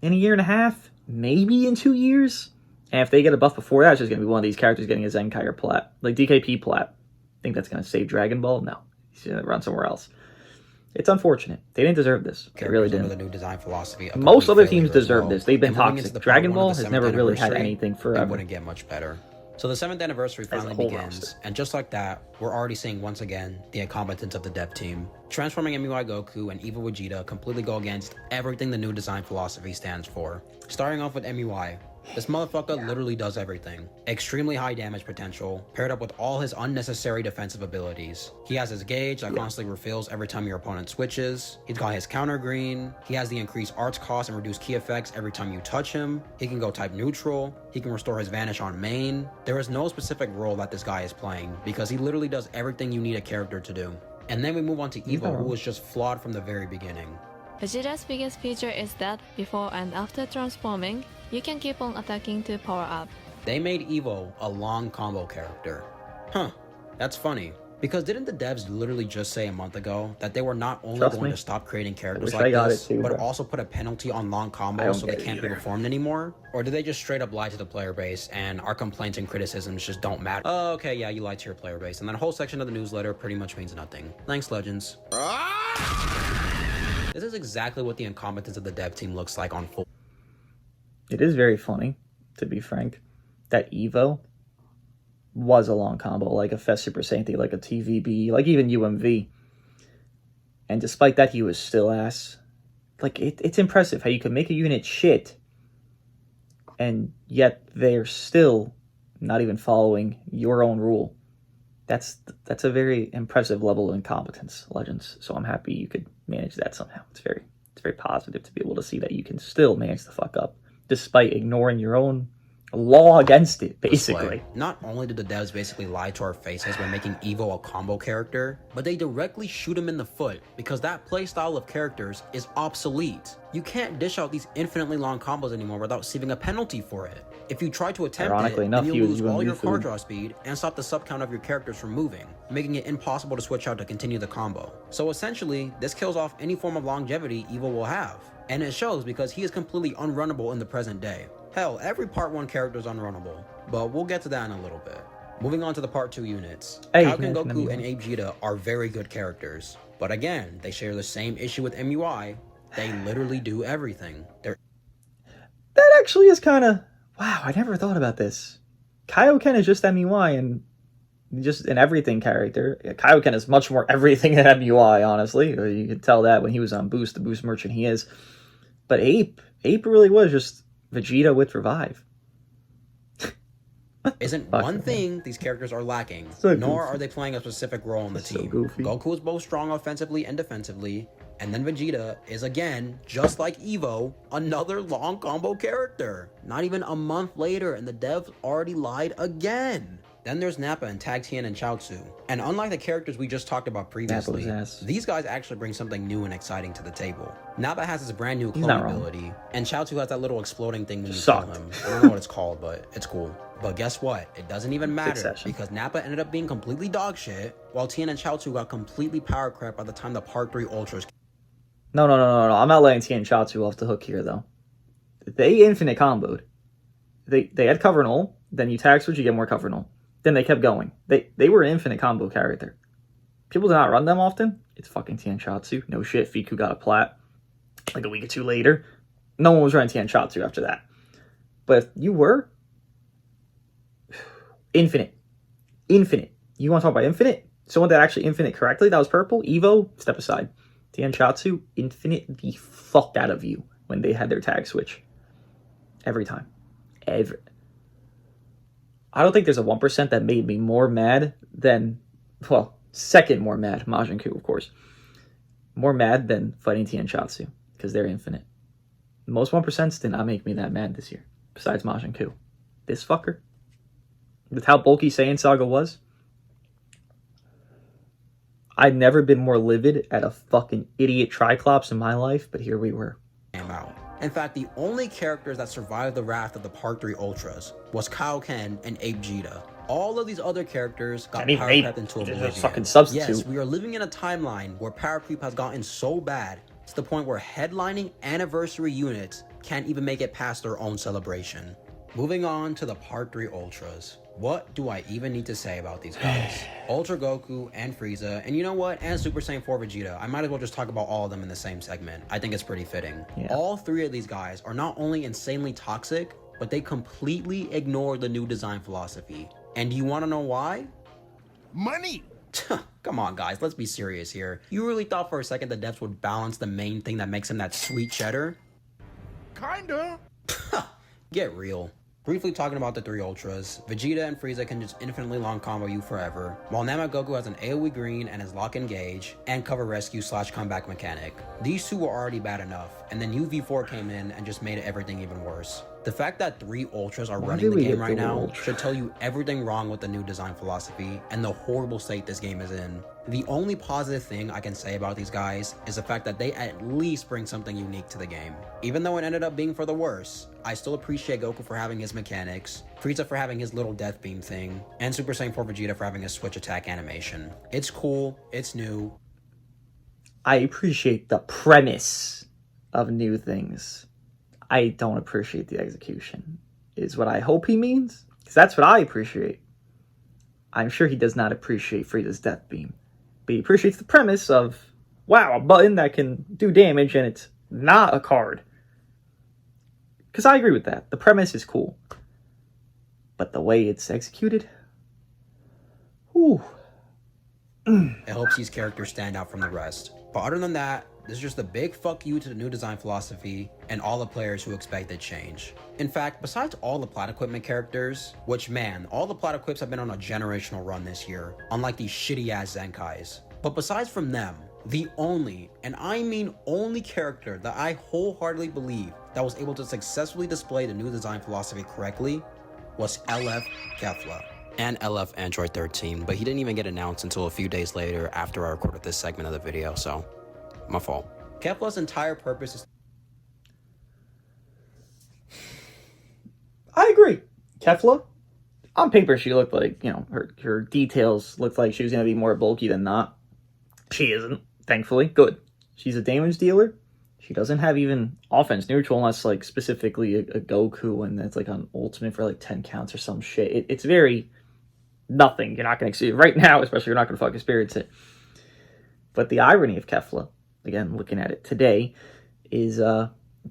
in a year and a half? Maybe in 2 years? And if they get a buff before that, it's just going to be one of these characters getting a Zenkai or Plat. Like DKP Plat. Think that's going to save Dragon Ball? No. He's going to run somewhere else. It's unfortunate. They didn't deserve this. They really didn't. The new design philosophy, most other teams deserve this. They've been toxic. Dragon Ball has never really had anything forever. It wouldn't get much better. So the 7th anniversary finally begins, and just like that, we're already seeing once again the incompetence of the dev team. Transforming MUI Goku and Evil Vegeta completely go against everything the new design philosophy stands for. Starting off with MUI. This motherfucker literally does everything. Extremely high damage potential, paired up with all his unnecessary defensive abilities. He has his gauge that constantly refills every time your opponent switches. He's got his counter green. He has the increased arts cost and reduced key effects every time you touch him. He can go type neutral. He can restore his vanish on main. There is no specific role that this guy is playing, because he literally does everything you need a character to do. And then we move on to Evo, who was just flawed from the very beginning. Vegeta's biggest feature is that before and after transforming, you can keep on attacking to power up. They made Evo a long combo character. Huh, that's funny. Because didn't the devs literally just say a month ago that they were not only going to stop creating characters like this, but also put a penalty on long combos so they can't be performed anymore? Or did they just straight up lie to the player base and our complaints and criticisms just don't matter? Oh, okay, yeah, you lied to your player base. And then a whole section of the newsletter pretty much means nothing. Thanks, Legends. This is exactly what the incompetence of the dev team looks like on full. It is very funny, to be frank, that Evo was a long combo, like a Fest Super Sainty, like a TVB, like even UMV. And despite that, he was still ass. Like, it's impressive how you can make a unit shit, and yet they're still not even following your own rule. That's a very impressive level of incompetence, Legends. So I'm happy you could manage that somehow. It's very positive to be able to see that you can still manage the fuck up, despite ignoring your own law against it, basically. Display. Not only did the devs basically lie to our faces by making Evo a combo character, but they directly shoot him in the foot because that playstyle of characters is obsolete. You can't dish out these infinitely long combos anymore without receiving a penalty for it. If you try to attempt then you'll lose all your card draw speed and stop the sub count of your characters from moving, making it impossible to switch out to continue the combo. So essentially, this kills off any form of longevity Evo will have. And it shows because he is completely unrunnable in the present day. Hell, every part 1 character is unrunnable, but we'll get to that in a little bit. Moving on to the part 2 units. Kaioken Goku and Abe Vegeta are very good characters, but again, they share the same issue with MUI. They literally do everything. That actually is kind of... Wow, I never thought about this. Kaioken is just MUI and just an everything character. Kaioken is much more everything than MUI, honestly. You could tell that when he was on Boost, the Boost merchant he is. But Ape really was just Vegeta with Revive. Isn't one thing these characters are lacking, nor are they playing a specific role in the team. Goku is both strong offensively and defensively, and then Vegeta is again, just like Evo, another long combo character. Not even a month later and the devs already lied again. Then there's Nappa and Tag Tien and Chaozu. And unlike the characters we just talked about previously, these guys actually bring something new and exciting to the table. Nappa has his brand new clone ability, and Chaozu has that little exploding thing when you kill him. I don't know what it's called, but it's cool. But guess what? It doesn't even matter because Nappa ended up being completely dog shit, while Tien and Chaozu got completely power crept by the time the Part 3 Ultras. No. I'm not letting Tien and Chaozu off the hook here, though. They infinite comboed. They had cover null, then you tag switch, you get more cover null. Then they kept going. They were an infinite combo character. People do not run them often. It's fucking Tianshatsu. No shit, Fiku got a plat like a week or 2 later. No one was running Tianshatsu after that. But if you were... Infinite. You want to talk about infinite? Someone that actually infinite correctly, that was purple? Evo, step aside. Tianshatsu, infinite the fuck out of you when they had their tag switch. Every time. I don't think there's a 1% that made me more mad than, well, second more mad, Majin Buu, of course. More mad than fighting Tianshatsu, because they're infinite. Most 1% did not make me that mad this year, besides Majin Buu. This fucker, with how bulky Saiyan Saga was, I'd never been more livid at a fucking idiot Triclops in my life, but here we were. In fact, the only characters that survived the wrath of the Part 3 Ultras was Kaioken and Abe Vegeta. All of these other characters got power crept into oblivion. Fucking substitute. Yes, we are living in a timeline where power creep has gotten so bad to the point where headlining anniversary units can't even make it past their own celebration. Moving on to the Part 3 Ultras. What do I even need to say about these guys? Ultra Goku and Frieza, and you know what? And Super Saiyan 4 Vegeta. I might as well just talk about all of them in the same segment. I think it's pretty fitting. Yeah. All 3 of these guys are not only insanely toxic, but they completely ignore the new design philosophy. And do you want to know why? Money! Come on, guys, let's be serious here. You really thought for a second the devs would balance the main thing that makes them that sweet cheddar? Kinda. Get real. Briefly talking about the 3 Ultras, Vegeta and Frieza can just infinitely long combo you forever, while Namagoku has an AoE green and his lock engage, and cover rescue / comeback mechanic. These 2 were already bad enough, and then UV4 came in and just made everything even worse. The fact that 3 Ultras are running the game right now should tell you everything wrong with the new design philosophy and the horrible state this game is in. The only positive thing I can say about these guys is the fact that they at least bring something unique to the game. Even though it ended up being for the worse, I still appreciate Goku for having his mechanics, Frieza for having his little death beam thing, and Super Saiyan 4 Vegeta for having a switch attack animation. It's cool, it's new. I appreciate the premise of new things. I don't appreciate the execution, is what I hope he means, because that's what I appreciate. I'm sure he does not appreciate Frieza's death beam, but he appreciates the premise of, wow, a button that can do damage and it's not a card. Because I agree with that. The premise is cool. But the way it's executed, whew. It helps these characters stand out from the rest. But other than that, this is just a big fuck you to the new design philosophy and all the players who expected change. In fact, besides all the plat equipment characters, which man, all the plat equips have been on a generational run this year, unlike these shitty ass Zenkais. But besides from them, the only, and I mean only character that I wholeheartedly believe that was able to successfully display the new design philosophy correctly was LF Kefla and LF Android 13, but he didn't even get announced until a few days later after I recorded this segment of the video, so my fault. Kefla's entire purpose is... I agree. Kefla, on paper, she looked like, you know, her details looked like she was going to be more bulky than not. She isn't, thankfully. Good. She's a damage dealer. She doesn't have even offense neutral unless, like, specifically a Goku, and that's, like, on ultimate for, like, 10 counts or some shit. It's very nothing. You're not going to see it right now, especially you're not going to fucking experience it. But the irony of Kefla, again, looking at it today, is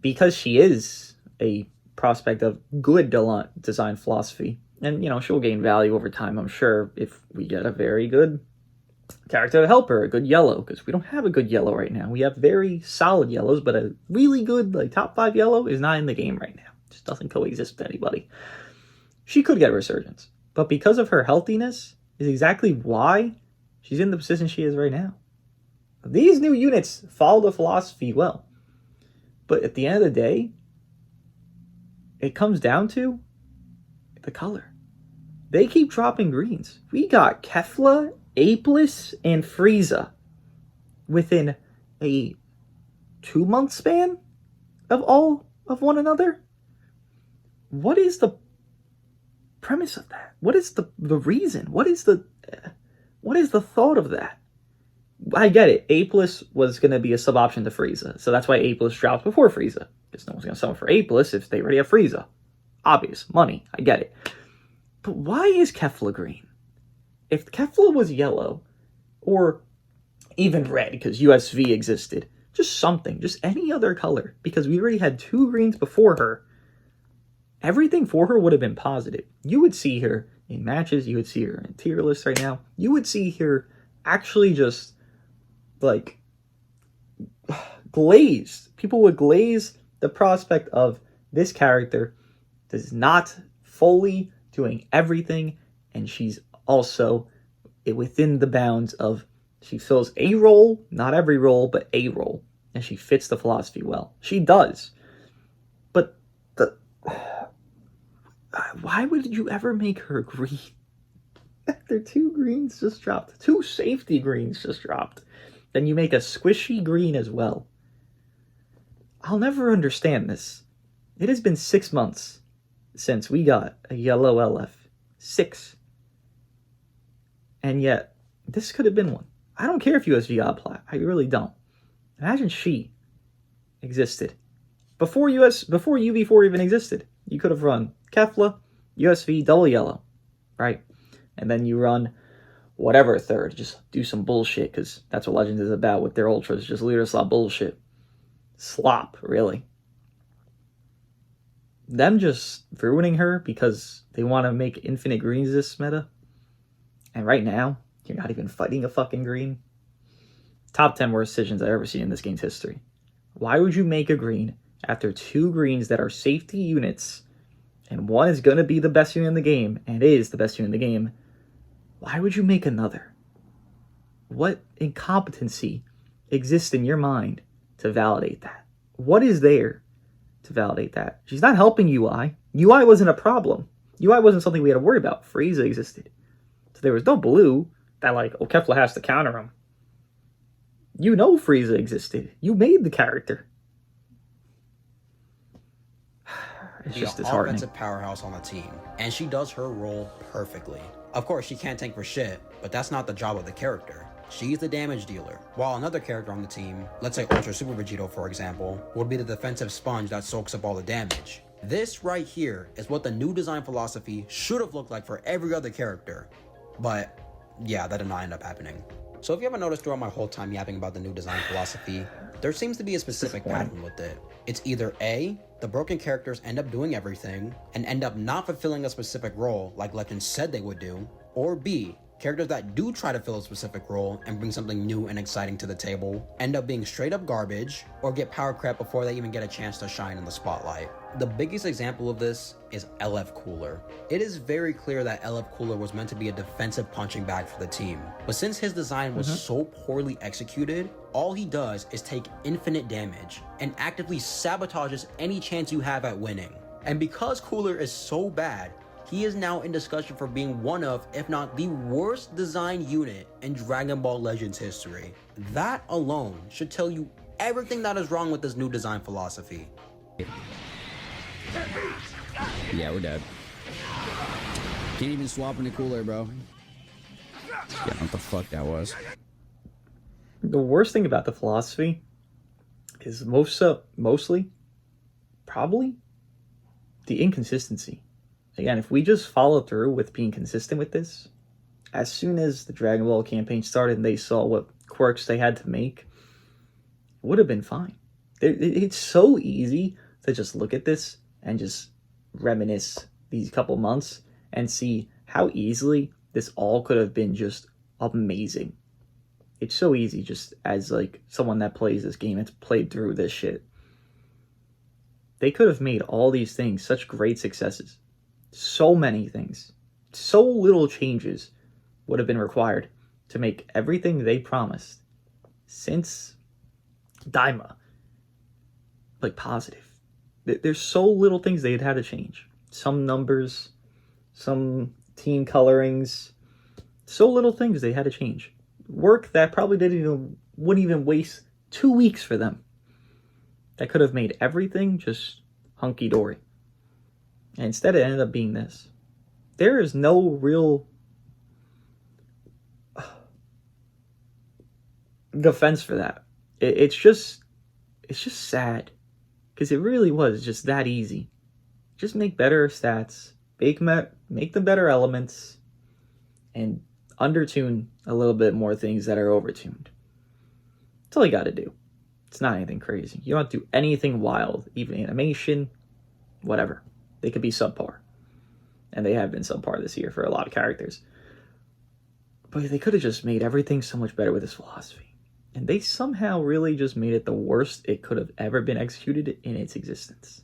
because she is a prospect of good design philosophy, and, you know, she'll gain value over time, I'm sure, if we get a very good character to help her, a good yellow, because we don't have a good yellow right now. We have very solid yellows, but a really good, like, top 5 yellow is not in the game right now. It just doesn't coexist with anybody. She could get a resurgence, but because of her healthiness is exactly why she's in the position she is right now. These new units follow the philosophy well, but at the end of the day, it comes down to the color. They keep dropping greens. We got Kefla, Apeless, and Frieza within a 2-month span of all of one another. What is the premise of that? What is the reason? What is the thought of that? I get it. Apeless was going to be a sub-option to Frieza, so that's why Apeless dropped before Frieza. Because no one's going to summon for Apeless if they already have Frieza. Obvious. Money. I get it. But why is Kefla green? If Kefla was yellow, or even red, because USV existed, just something, just any other color, because we already had 2 greens before her, everything for her would have been positive. You would see her in matches, you would see her in tier lists right now, you would see her actually just, like, glazed. People would glaze the prospect of this character is not fully doing everything, and she's also within the bounds of, she fills a role, not every role, but a role, and she fits the philosophy well. She does. But why would you ever make her green? After 2 greens just dropped, 2 safety greens just dropped, then you make a squishy green as well. I'll never understand this. It has been 6 months since we got a yellow LF. 6. And yet, this could have been one. I don't care if USV got plat. I really don't. Imagine she existed. Before UV4 even existed. You could have run Kefla, USV, double yellow. Right? And then you run whatever third. Just do some bullshit, because that's what Legends is about with their ultras. Just leader slop bullshit. Slop, really. Them just ruining her because they want to make infinite greens this meta. And right now, you're not even fighting a fucking green. Top 10 worst decisions I've ever seen in this game's history. Why would you make a green after 2 greens that are safety units, and one is going to be the best unit in the game, and is the best unit in the game? Why would you make another? What incompetency exists in your mind to validate that? What is there to validate that? She's not helping UI. UI wasn't a problem. UI wasn't something we had to worry about. Frieza existed. So there was no blue that, like, oh, Kefla has to counter him. You know Frieza existed. You made the character. It's just disheartening. Offensive powerhouse on the team, and she does her role perfectly. Of course, she can't tank for shit, but that's not the job of the character. She's the damage dealer, while another character on the team, let's say Ultra Super Vegito for example, would be the defensive sponge that soaks up all the damage. This right here is what the new design philosophy should have looked like for every other character. But yeah, that did not end up happening. So if you haven't noticed throughout my whole time yapping about the new design philosophy, there seems to be a specific pattern with it. It's either A, the broken characters end up doing everything and end up not fulfilling a specific role like Legends said they would do, or B, characters that do try to fill a specific role and bring something new and exciting to the table end up being straight up garbage or get power crept before they even get a chance to shine in the spotlight. The biggest example of this is LF Cooler. It is very clear that LF Cooler was meant to be a defensive punching bag for the team, but since his design was so poorly executed, all he does is take infinite damage and actively sabotages any chance you have at winning. And because Cooler is so bad, he is now in discussion for being one of, if not the worst designed unit in Dragon Ball Legends history. That alone should tell you everything that is wrong with this new design philosophy. Yeah, we're dead. Can't even swap in the cooler, bro. Yeah, what the fuck that was. The worst thing about the philosophy is mostly, probably, the inconsistency. Again, if we just follow through with being consistent with this, as soon as the Dragon Ball campaign started and they saw what quirks they had to make, it would have been fine. It's so easy to just look at this and just reminisce these couple months and see how easily this all could have been just amazing. It's so easy, just as like someone that plays this game, it's played through this shit. They could have made all these things such great successes. So many things. So little changes would have been required to make everything they promised since Daima like positive. There's so little things they had to change. Some numbers, some team colorings, so little things they had to change. Work that probably wouldn't even waste 2 weeks for them. That could have made everything just hunky-dory. And instead it ended up being this. There is no real defense for that. It's just sad. Because it really was just that easy. Just make better stats, make them better elements, and undertune a little bit more things that are overtuned. That's all you got to do. It's not anything crazy. You don't have to do anything wild, even animation, whatever. They could be subpar. And they have been subpar this year for a lot of characters. But they could have just made everything so much better with this philosophy. And they somehow really just made it the worst it could have ever been executed in its existence.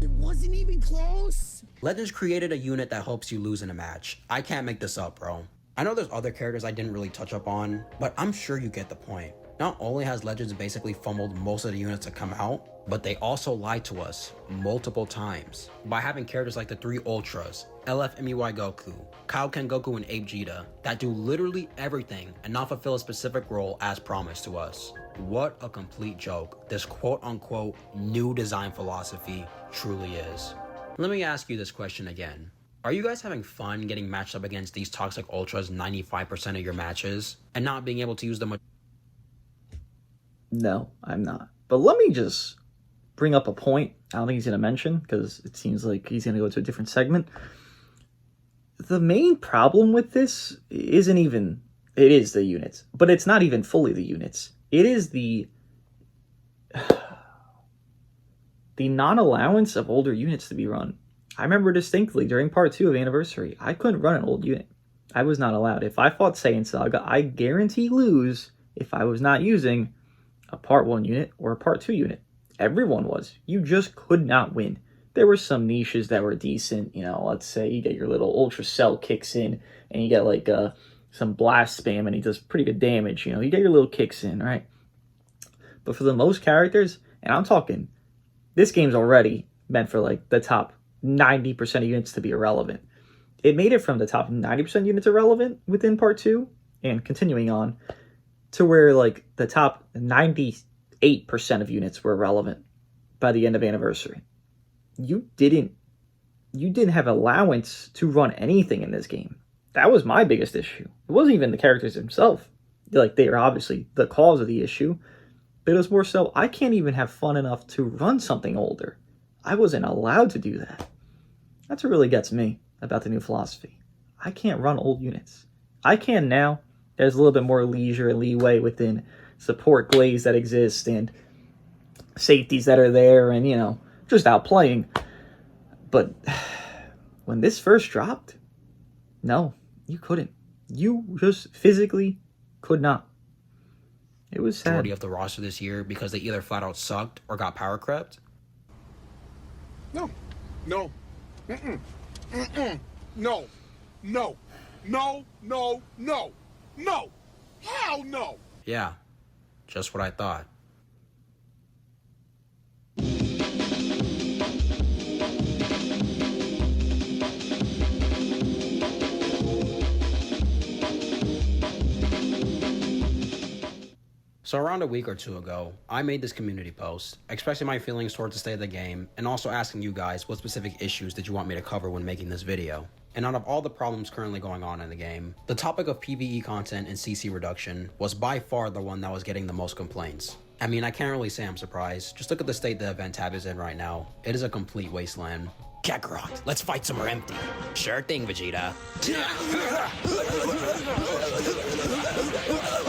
It wasn't even close. Legends created a unit that helps you lose in a match. I can't make this up, bro. I know there's other characters I didn't really touch up on, but I'm sure you get the point. Not only has Legends basically fumbled most of the units to come out, but they also lied to us multiple times by having characters like the 3 Ultras, LFMUI Goku, Kaioken Goku, and Ape Vegeta that do literally everything and not fulfill a specific role as promised to us. What a complete joke this quote-unquote new design philosophy truly is. Let me ask you this question again. Are you guys having fun getting matched up against these toxic Ultras 95% of your matches and not being able to use them? No, I'm not. But let me just bring up a point I don't think he's going to mention because it seems like he's going to go to a different segment. The main problem with this isn't even... It is the units, but it's not even fully the units. It is the non-allowance of older units to be run. I remember distinctly during part 2 of Anniversary, I couldn't run an old unit. I was not allowed. If I fought Saiyan Saga, I guarantee lose if I was not using a part 1 unit or a part 2 unit. Everyone was. You just could not win. There were some niches that were decent. You know, let's say you get your little Ultra Cell kicks in and you get like some blast spam and he does pretty good damage. You know, you get your little kicks in, right? But for the most characters, and I'm talking, this game's already meant for like the top 90% of units to be irrelevant. It made it from the top 90% units irrelevant within part 2 and continuing on to where like the top 98% of units were irrelevant by the end of Anniversary. You didn't have allowance to run anything in this game. That was my biggest issue. It wasn't even the characters themselves. Like, they are obviously the cause of the issue, but it was more so I can't even have fun enough to run something older. I wasn't allowed to do that. That's what really gets me about the new philosophy. I can't run old units. I can now. There's a little bit more leisure and leeway within support glaze that exist and safeties that are there and, you know, just outplaying. But when this first dropped, no, you couldn't. You just physically could not. It was sad. Majority of the roster this year because they either flat out sucked or got power crept. No. No. Mm-mm. Mm-mm. No. No. No. No. No. No. Hell no. Yeah, just what I thought. So around a week or two ago, I made this community post, expressing my feelings towards the state of the game, and also asking you guys what specific issues did you want me to cover when making this video. And out of all the problems currently going on in the game, the topic of PvE content and CC reduction was by far the one that was getting the most complaints. I mean, I can't really say I'm surprised. Just look at the state the event tab is in right now. It is a complete wasteland. Kakarot, let's fight somewhere empty. Sure thing, Vegeta.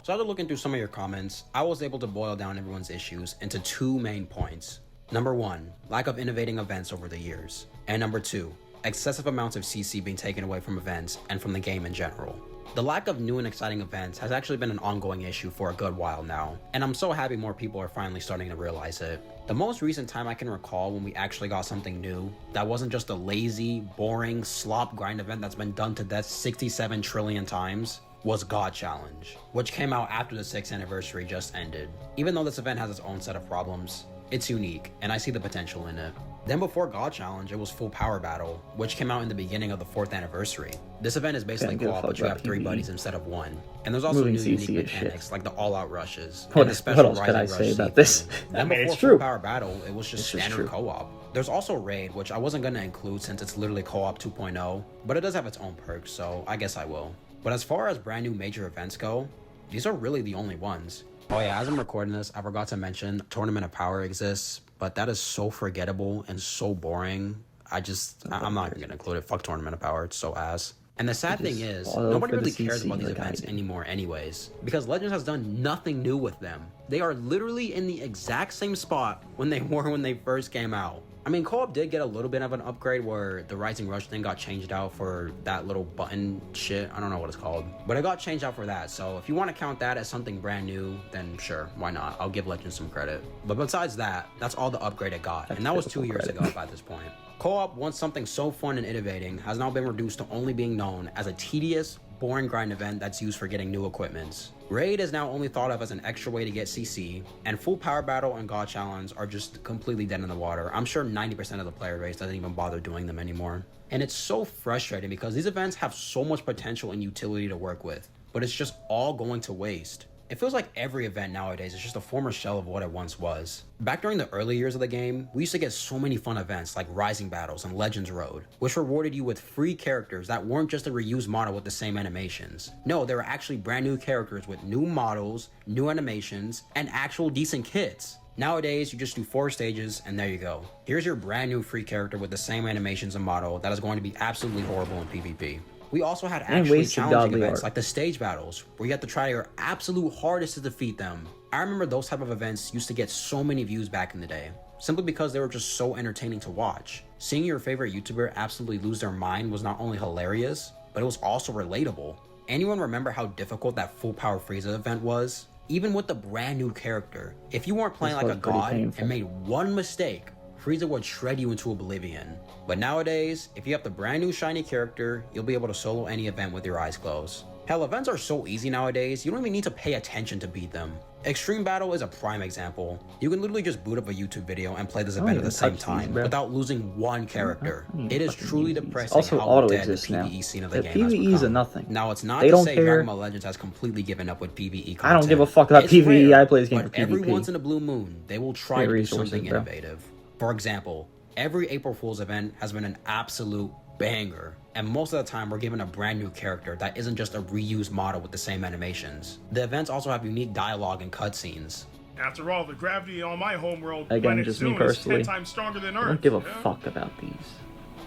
So after looking through some of your comments, I was able to boil down everyone's issues into 2 main points. Number 1, lack of innovating events over the years. And number 2, excessive amounts of CC being taken away from events and from the game in general. The lack of new and exciting events has actually been an ongoing issue for a good while now, and I'm so happy more people are finally starting to realize it. The most recent time I can recall when we actually got something new that wasn't just a lazy, boring, slop grind event that's been done to death 67 trillion times was God Challenge, which came out after the 6th anniversary just ended. Even though this event has its own set of problems, it's unique, and I see the potential in it. Then before God Challenge, it was Full Power Battle, which came out in the beginning of the 4th anniversary. This event is basically co-op, but you have 3 buddies instead of 1. And there's also new unique mechanics, like the all-out rushes, and the special Rising Rush say about this? Then before Full Power Battle, it was just standard co-op. There's also Raid, which I wasn't going to include since it's literally co-op 2.0, but it does have its own perks, so I guess I will. But as far as brand new major events go, these are really the only ones. Oh yeah, as I'm recording this, I forgot to mention Tournament of Power exists, but that is so forgettable and so boring. I'm not even gonna include it. Fuck Tournament of Power, it's so ass. And the sad thing is, nobody really cares about these events anymore anyways, because Legends has done nothing new with them. They are literally in the exact same spot when they were when they first came out. I mean, co-op did get a little bit of an upgrade where the Rising Rush thing got changed out for that little button shit. I don't know what it's called, but it got changed out for that. So if you want to count that as something brand new, then sure, why not? I'll give Legends some credit. But besides that, that's all the upgrade it got. And that was 2 years ago by this point. Co-op, once something so fun and innovating, has now been reduced to only being known as a tedious, boring grind event that's used for getting new equipments. Raid is now only thought of as an extra way to get CC, and Full Power Battle and God Challenge are just completely dead in the water. I'm sure 90% of the player base doesn't even bother doing them anymore. And it's so frustrating because these events have so much potential and utility to work with, but it's just all going to waste. It feels like every event nowadays is just a former shell of what it once was. Back during the early years of the game, we used to get so many fun events like Rising Battles and Legends Road, which rewarded you with free characters that weren't just a reused model with the same animations. No, they were actually brand new characters with new models, new animations, and actual decent kits. Nowadays, you just do 4 stages and there you go. Here's your brand new free character with the same animations and model that is going to be absolutely horrible in PvP. We also had actually challenging events like the stage battles, where you have to try your absolute hardest to defeat them. I remember those type of events used to get so many views back in the day, simply because they were just so entertaining to watch. Seeing your favorite YouTuber absolutely lose their mind was not only hilarious, but it was also relatable. Anyone remember how difficult that Full Power Frieza event was? Even with the brand new character, if you weren't playing like a god and made one mistake, Frieza would shred you into oblivion. But nowadays, if you have the brand new shiny character, you'll be able to solo any event with your eyes closed. Hell, events are so easy nowadays, you don't even need to pay attention to beat them. Extreme Battle is a prime example. You can literally just boot up a YouTube video and play this event at the same time without losing one character. It is truly depressing how dead the PvE scene of the game has become. PvE is a nothing. Now, it's not to say Dragon Ball Legends has completely given up with PvE content. I don't give a fuck about PvE, I play this game for PvP. Every once in a blue moon, they will try to do something innovative. For example, every April Fool's event has been an absolute banger, and most of the time we're given a brand new character that isn't just a reused model with the same animations. The events also have unique dialogue and cutscenes. After all, the gravity on my homeworld again, just me personally, is 10 times stronger than Earth. I don't give a fuck about these.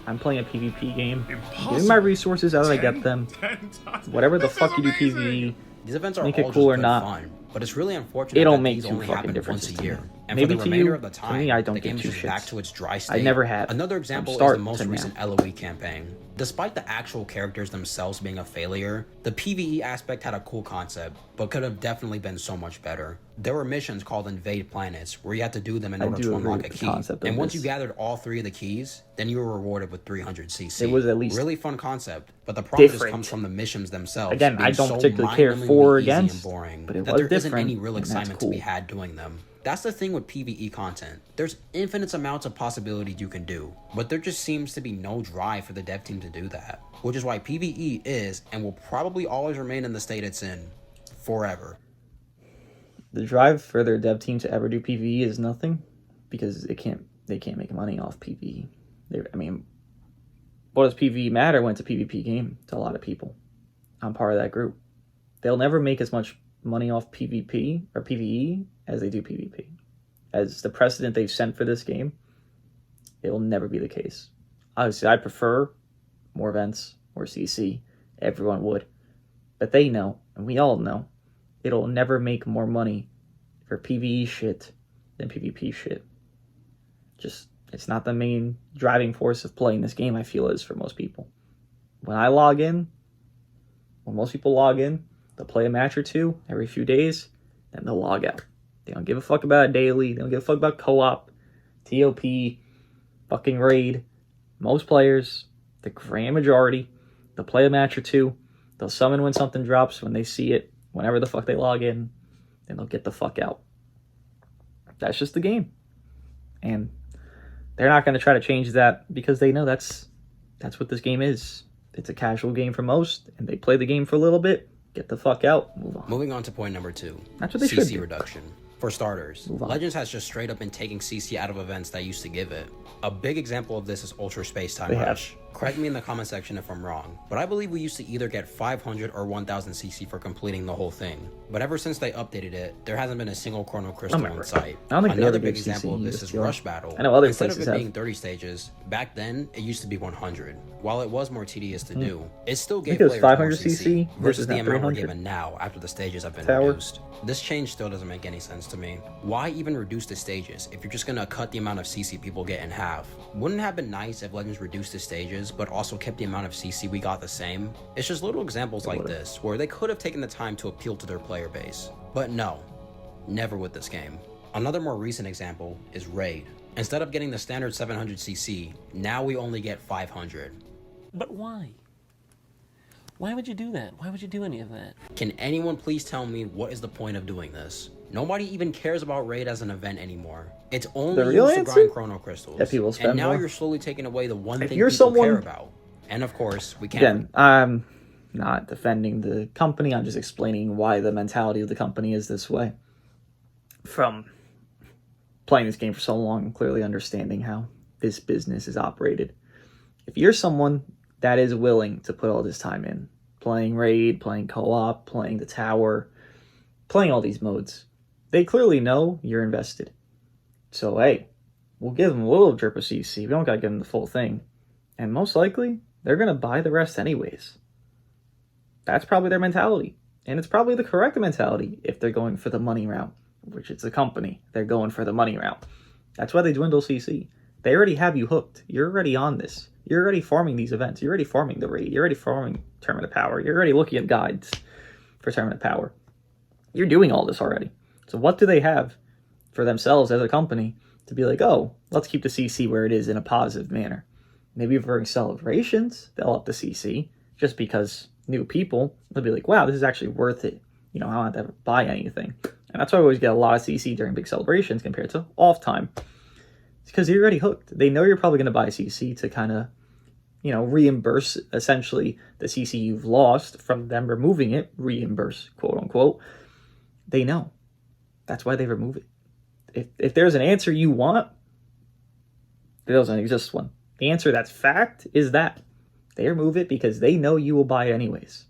I'm playing a PvP game. Give me my resources how do I get them. Whatever the fuck you do PvE, these events are make all it cool or just not. Fun, but it's really unfortunate it don't that make these too only fucking happen difference once a year. And maybe for the to remainder you, of the to me, I don't time, the give game two is just back shits. to its dry state. I never have. Another example is the most recent LoE campaign. Despite the actual characters themselves being a failure, the PvE aspect had a cool concept, but could have definitely been so much better. There were missions called Invade Planets, where you had to do them in order to unlock a key. And once you gathered all 3 of the keys, then you were rewarded with 300 CC. It was at least really fun concept, but the problem just comes from the missions themselves. Again, I don't particularly care for or against, boring, but it that was there isn't any different, real and that's excitement cool. to be had doing them. That's the thing with PvE content. There's infinite amounts of possibilities you can do, but there just seems to be no drive for the dev team to do that, which is why PvE is and will probably always remain in the state it's in forever. The drive for their dev team to ever do PvE is nothing, because they can't make money off PvE. What does PvE matter when it's a PvP game to a lot of people? I'm part of that group. They'll never make as much money off PvP or PvE as they do PvP. As the precedent they've set for this game, it will never be the case. Obviously, I prefer more events, more CC. Everyone would. But they know, and we all know, it'll never make more money for PvE shit than PvP shit. Just, it's not the main driving force of playing this game, I feel, is for most people. When most people log in, they'll play a match or two every few days, then they'll log out. They don't give a fuck about daily, they don't give a fuck about co-op, TOP, fucking raid. Most players, the grand majority, they'll play a match or two, they'll summon when something drops, when they see it, whenever the fuck they log in, then they'll get the fuck out. That's just the game. And they're not going to try to change that, because they know that's what this game is. It's a casual game for most, and they play the game for a little bit, get the fuck out, move on. Moving on to point number 2. That's what they should do. CC reduction. For starters, Legends has just straight up been taking CC out of events that used to give it. A big example of this is Ultra Space Time Rush. Correct me in the comment section if I'm wrong, but I believe we used to either get 500 or 1000 CC for completing the whole thing. But ever since they updated it, there hasn't been a single Chrono Crystal in sight. Another big example of this is Rush Battle. I know other Instead of it have. being 30 stages, back then it used to be 100. While it was more tedious to do, it still gave players 500 more CC versus the amount we're 300. given now after the stages have been reduced. This change still doesn't make any sense to me. Why even reduce the stages if you're just gonna cut the amount of CC people get in half? Wouldn't it have been nice if Legends reduced the stages but also kept the amount of CC we got the same? It's just little examples like this where they could have taken the time to appeal to their player base. But no, never with this game. Another more recent example is Raid. Instead of getting the standard 700 CC, now we only get 500. But why? Why would you do that? Why would you do any of that? Can anyone please tell me what is the point of doing this? Nobody even cares about Raid as an event anymore. It's only used to grind Chrono Crystals. That people spend and now more. You're slowly taking away the one thing you're people someone- care about. And of course, we can't. Again, I'm not defending the company, I'm just explaining why the mentality of the company is this way. From playing this game for so long and clearly understanding how this business is operated. If you're someone that is willing to put all this time in, playing Raid, playing co-op, playing the tower, playing all these modes, they clearly know you're invested. So hey, we'll give them a little drip of CC, we don't gotta give them the full thing. And most likely, they're gonna buy the rest anyways. That's probably their mentality. And it's probably the correct mentality if they're going for the money route, which it's a company. They're going for the money route. That's why they dwindle CC. They already have you hooked. You're already on this. You're already farming these events. You're already farming the raid. You're already farming Tournament of Power. You're already looking at guides for Tournament of Power. You're doing all this already. So what do they have for themselves as a company to be like, oh, let's keep the CC where it is in a positive manner? Maybe for celebrations, they'll up the CC just because new people will be like, wow, this is actually worth it. You know, I don't have to ever buy anything. And that's why we always get a lot of CC during big celebrations compared to off time. It's because you're already hooked. They know you're probably going to buy CC to kind of, you know, reimburse essentially the CC you've lost from them removing it. Reimburse, quote unquote. They know. That's why they remove it. If there's an answer you want, there doesn't exist one. The answer that's fact is that they remove it because they know you will buy it anyways.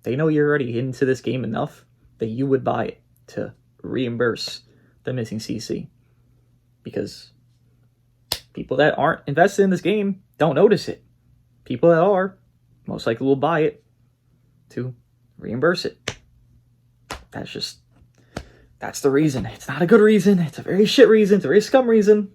They know you're already into this game enough that you would buy it to reimburse the missing CC. Because people that aren't invested in this game don't notice it. People that are most likely will buy it to reimburse it. That's the reason. It's not a good reason. It's a very shit reason. It's a very scum reason.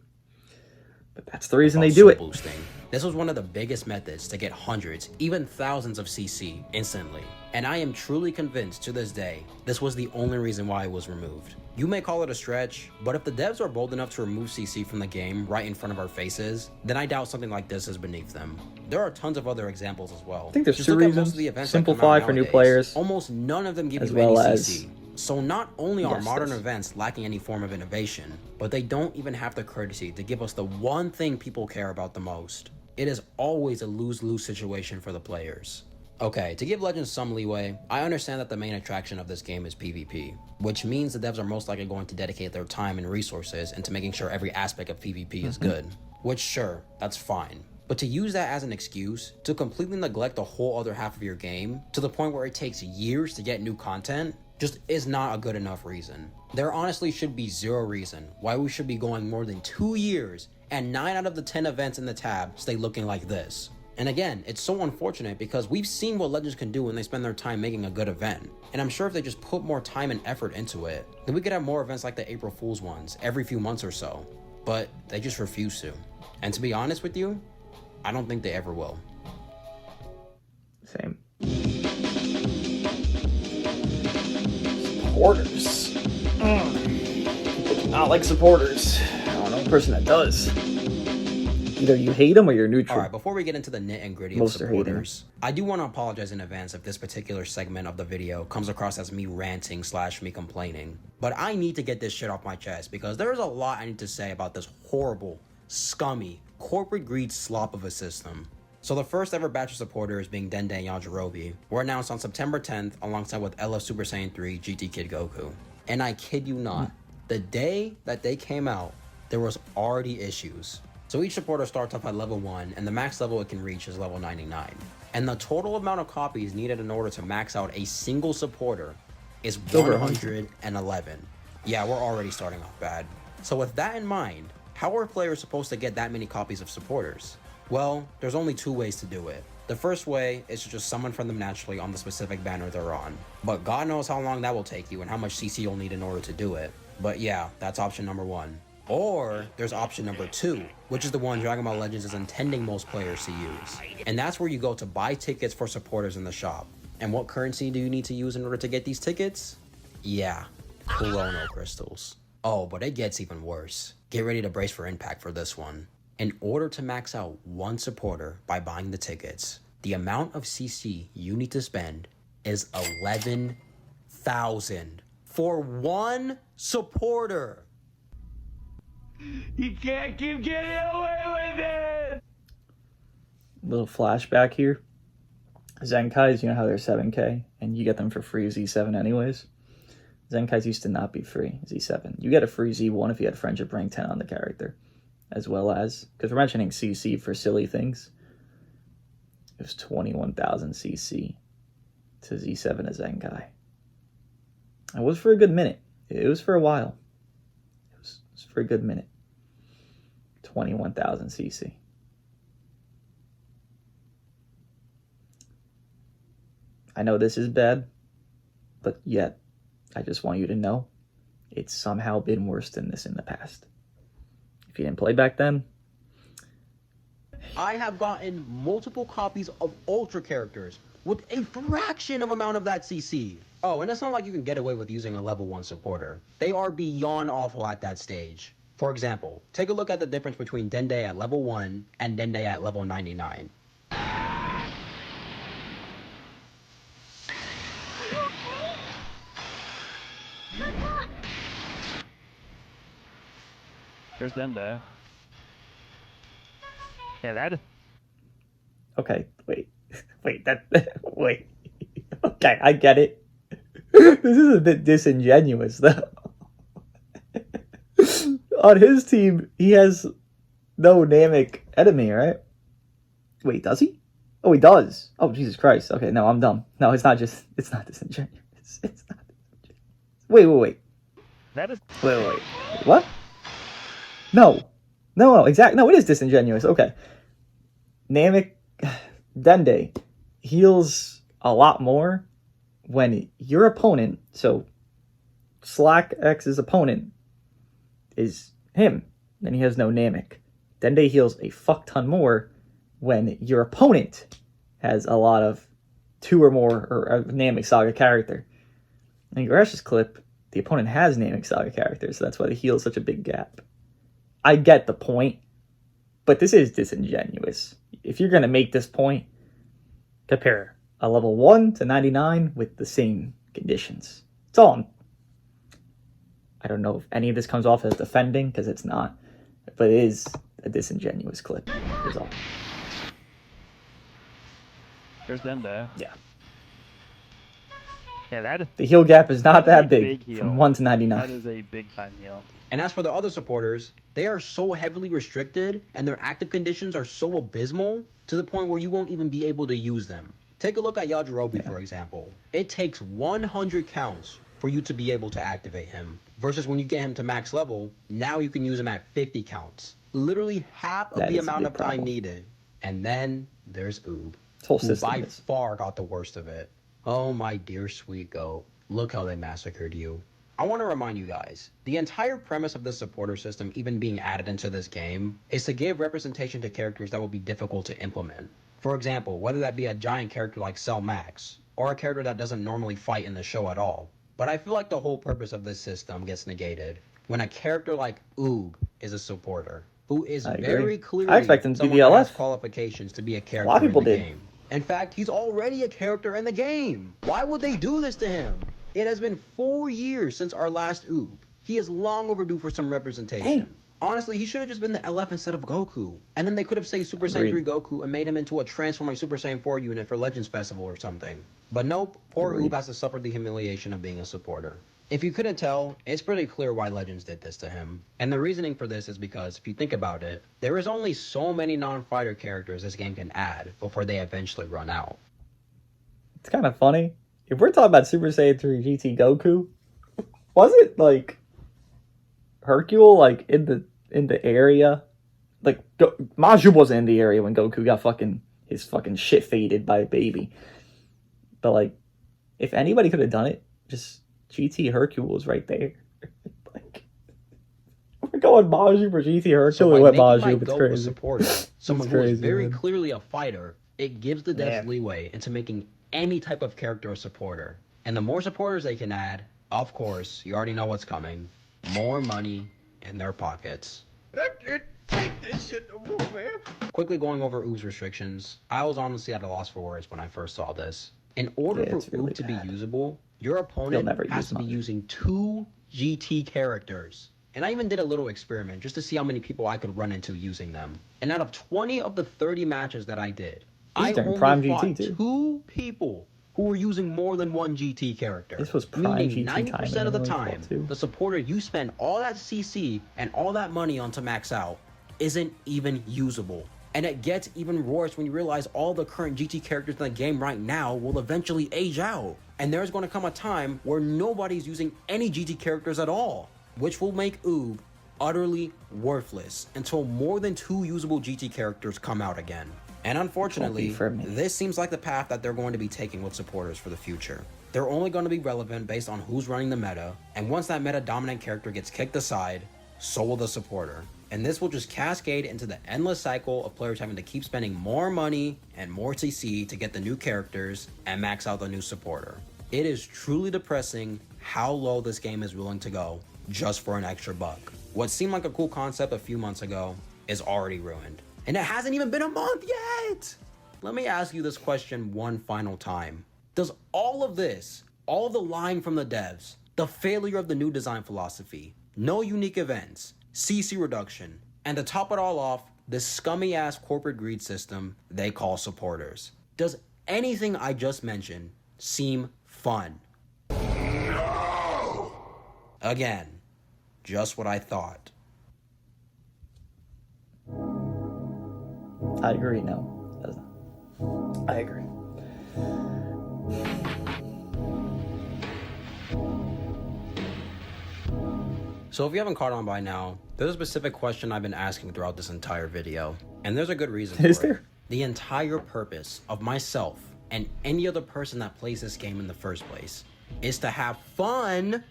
But that's the reason they do it. Boosting. This was one of the biggest methods to get hundreds, even thousands of CC instantly. And I am truly convinced to this day, this was the only reason why it was removed. You may call it a stretch, but if the devs are bold enough to remove CC from the game right in front of our faces, then I doubt something like this is beneath them. There are tons of other examples as well. I think there's Just two look at reasons. most of the events Simplify that come out for new nowadays. players. Almost none of them give as you well any as CC. So not only are Yes, modern yes. events lacking any form of innovation, but they don't even have the courtesy to give us the one thing people care about the most. It is always a lose-lose situation for the players. Okay, to give Legends some leeway, I understand that the main attraction of this game is PvP, which means the devs are most likely going to dedicate their time and resources into making sure every aspect of PvP is good. Which, sure, that's fine. But to use that as an excuse to completely neglect the whole other half of your game, to the point where it takes years to get new content, just is not a good enough reason. There honestly should be zero reason why we should be going more than 2 years and 9 out of the 10 events in the tab stay looking like this. And again, it's so unfortunate because we've seen what Legends can do when they spend their time making a good event. And I'm sure if they just put more time and effort into it, then we could have more events like the April Fool's ones every few months or so. But they just refuse to. And to be honest with you, I don't think they ever will. Same. Supporters. People do not like supporters. I don't know a person that does. Either you hate them or you're neutral. Alright, before we get into the nit and gritty of supporters, I do want to apologize in advance if this particular segment of the video comes across as me ranting / me complaining. But I need to get this shit off my chest because there's a lot I need to say about this horrible, scummy, corporate greed slop of a system. So the first ever batch of supporters, being Dende and Yajirobe, were announced on September 10th alongside with LF Super Saiyan 3 GT Kid Goku. And I kid you not, the day that they came out, there was already issues. So each supporter starts off at level 1, and the max level it can reach is level 99. And the total amount of copies needed in order to max out a single supporter is 111. Yeah, we're already starting off bad. So with that in mind, how are players supposed to get that many copies of supporters? Well, there's only 2 ways to do it. The first way is to just summon from them naturally on the specific banner they're on. But God knows how long that will take you and how much CC you'll need in order to do it. But yeah, that's option number 1. Or there's option number 2, which is the one Dragon Ball Legends is intending most players to use. And that's where you go to buy tickets for supporters in the shop. And what currency do you need to use in order to get these tickets? Yeah, Chrono Crystals. Oh, but it gets even worse. Get ready to brace for impact for this one. In order to max out one supporter by buying the tickets, the amount of CC you need to spend is 11,000 for one supporter. You can't keep getting away with it! Little flashback here. Zenkais, you know how they're 7K, and you get them for free Z7 anyways? Zenkais used to not be free, Z7. You get a free Z1 if you had friendship rank 10 on the character. As well as, because we're mentioning CC for silly things, it was 21,000 CC to Z7 as Zenkai. It was for a good minute. It was for a while. It was for a good minute. 21,000 CC. I know this is bad, but yet, I just want you to know, it's somehow been worse than this in the past. If you didn't play back then, I have gotten multiple copies of Ultra characters with a fraction of amount of that CC. Oh, and it's not like you can get away with using a level 1 supporter. They are beyond awful at that stage. For example, take a look at the difference between Dende at level 1 and Dende at level 99. There's Dende. Yeah, that. Okay, wait. Wait. Okay, I get it. This is a bit disingenuous, though. On his team, he has no Namek enemy, right? Wait, does he? Oh, he does. Oh, Jesus Christ. Okay, no, I'm dumb. No, it's not disingenuous. It's not disingenuous. Wait. That is. Wait. What? No, exactly. No, it is disingenuous. Okay. Namek Dende heals a lot more when your opponent, so Slack X's opponent, is him, then he has no Namek. Dende heals a fuck ton more when your opponent has a lot of 2 or more or a Namek Saga character. In Grash's clip, the opponent has Namek Saga characters, so that's why the heal is such a big gap. I get the point, but this is disingenuous. If you're going to make this point, compare a level 1 to 99 with the same conditions. It's all. I don't know if any of this comes off as defending, because it's not, but it is a disingenuous clip, is all. There's Dende. Yeah. Yeah, that is... The heal gap is not that big heal. from 1 to 99. That is a big-time heal. And as for the other supporters, they are so heavily restricted, and their active conditions are so abysmal, to the point where you won't even be able to use them. Take a look at Yajirobe, for example. It takes 100 counts for you to be able to activate him, versus when you get him to max level, now you can use him at 50 counts. Literally half of the amount of time needed. And then there's Oob, who by far got the worst of it. Oh my dear sweet goat, look how they massacred you. I want to remind you guys, the entire premise of this supporter system even being added into this game is to give representation to characters that will be difficult to implement. For example, whether that be a giant character like Cell Max, or a character that doesn't normally fight in the show at all. But I feel like the whole purpose of this system gets negated when a character like Oob is a supporter, who is very clearly I expect him to be someone that has LF. qualifications to be a character A lot of people in the did. game. In fact, he's already a character in the game. Why would they do this to him? It has been 4 years since our last Oob. He is long overdue for some representation. Honestly, he should have just been the LF instead of Goku. And then they could have saved Super Saiyan 3 Goku and made him into a transforming Super Saiyan 4 unit for Legends Festival or something. But nope, poor Oob has to suffer the humiliation of being a supporter. If you couldn't tell, it's pretty clear why Legends did this to him. And the reasoning for this is because, if you think about it, there is only so many non-fighter characters this game can add before they eventually run out. It's kind of funny. If we're talking about Super Saiyan 3 GT Goku, was it like Hercule like in the area? Like Maju wasn't in the area when Goku got his fucking shit faded by a baby. But like, if anybody could have done it, just GT Hercule was right there. Like, we're going Maju for GT Hercule. So we by went making Maju. my It's goat a crazy. supporter, someone It's who is crazy, very man. clearly a fighter, it gives the devs leeway into making any type of character a supporter. And the more supporters they can add, of course, you already know what's coming, more money in their pockets. Take this shit no more, man. Quickly going over Oob's restrictions, I was honestly at a loss for words when I first saw this. In order for Oob to be usable, your opponent has to be using 2 GT characters. And I even did a little experiment just to see how many people I could run into using them. And out of 20 of the 30 matches that I did, I only Prime fought GT too. 2 people who were using more than 1 GT character. This was Prime Meaning GT 90% of the time, time, the supporter you spend all that CC and all that money on to max out isn't even usable. And it gets even worse when you realize all the current GT characters in the game right now will eventually age out. And there's going to come a time where nobody's using any GT characters at all, which will make Oob utterly worthless until more than 2 usable GT characters come out again. And unfortunately, this seems like the path that they're going to be taking with supporters for the future. They're only going to be relevant based on who's running the meta, and once that meta dominant character gets kicked aside, so will the supporter. And this will just cascade into the endless cycle of players having to keep spending more money and more CC to get the new characters and max out the new supporter. It is truly depressing how low this game is willing to go just for an extra buck. What seemed like a cool concept a few months ago is already ruined. And it hasn't even been a month yet! Let me ask you this question one final time. Does all of this, all of the lying from the devs, the failure of the new design philosophy, no unique events, CC reduction, and to top it all off, this scummy ass corporate greed system they call supporters, does anything I just mentioned seem fun? No! Again, just what I thought. I agree, no. It doesn't. I agree. So if you haven't caught on by now, there's a specific question I've been asking throughout this entire video, and there's a good reason for it. The entire purpose of myself and any other person that plays this game in the first place is to have fun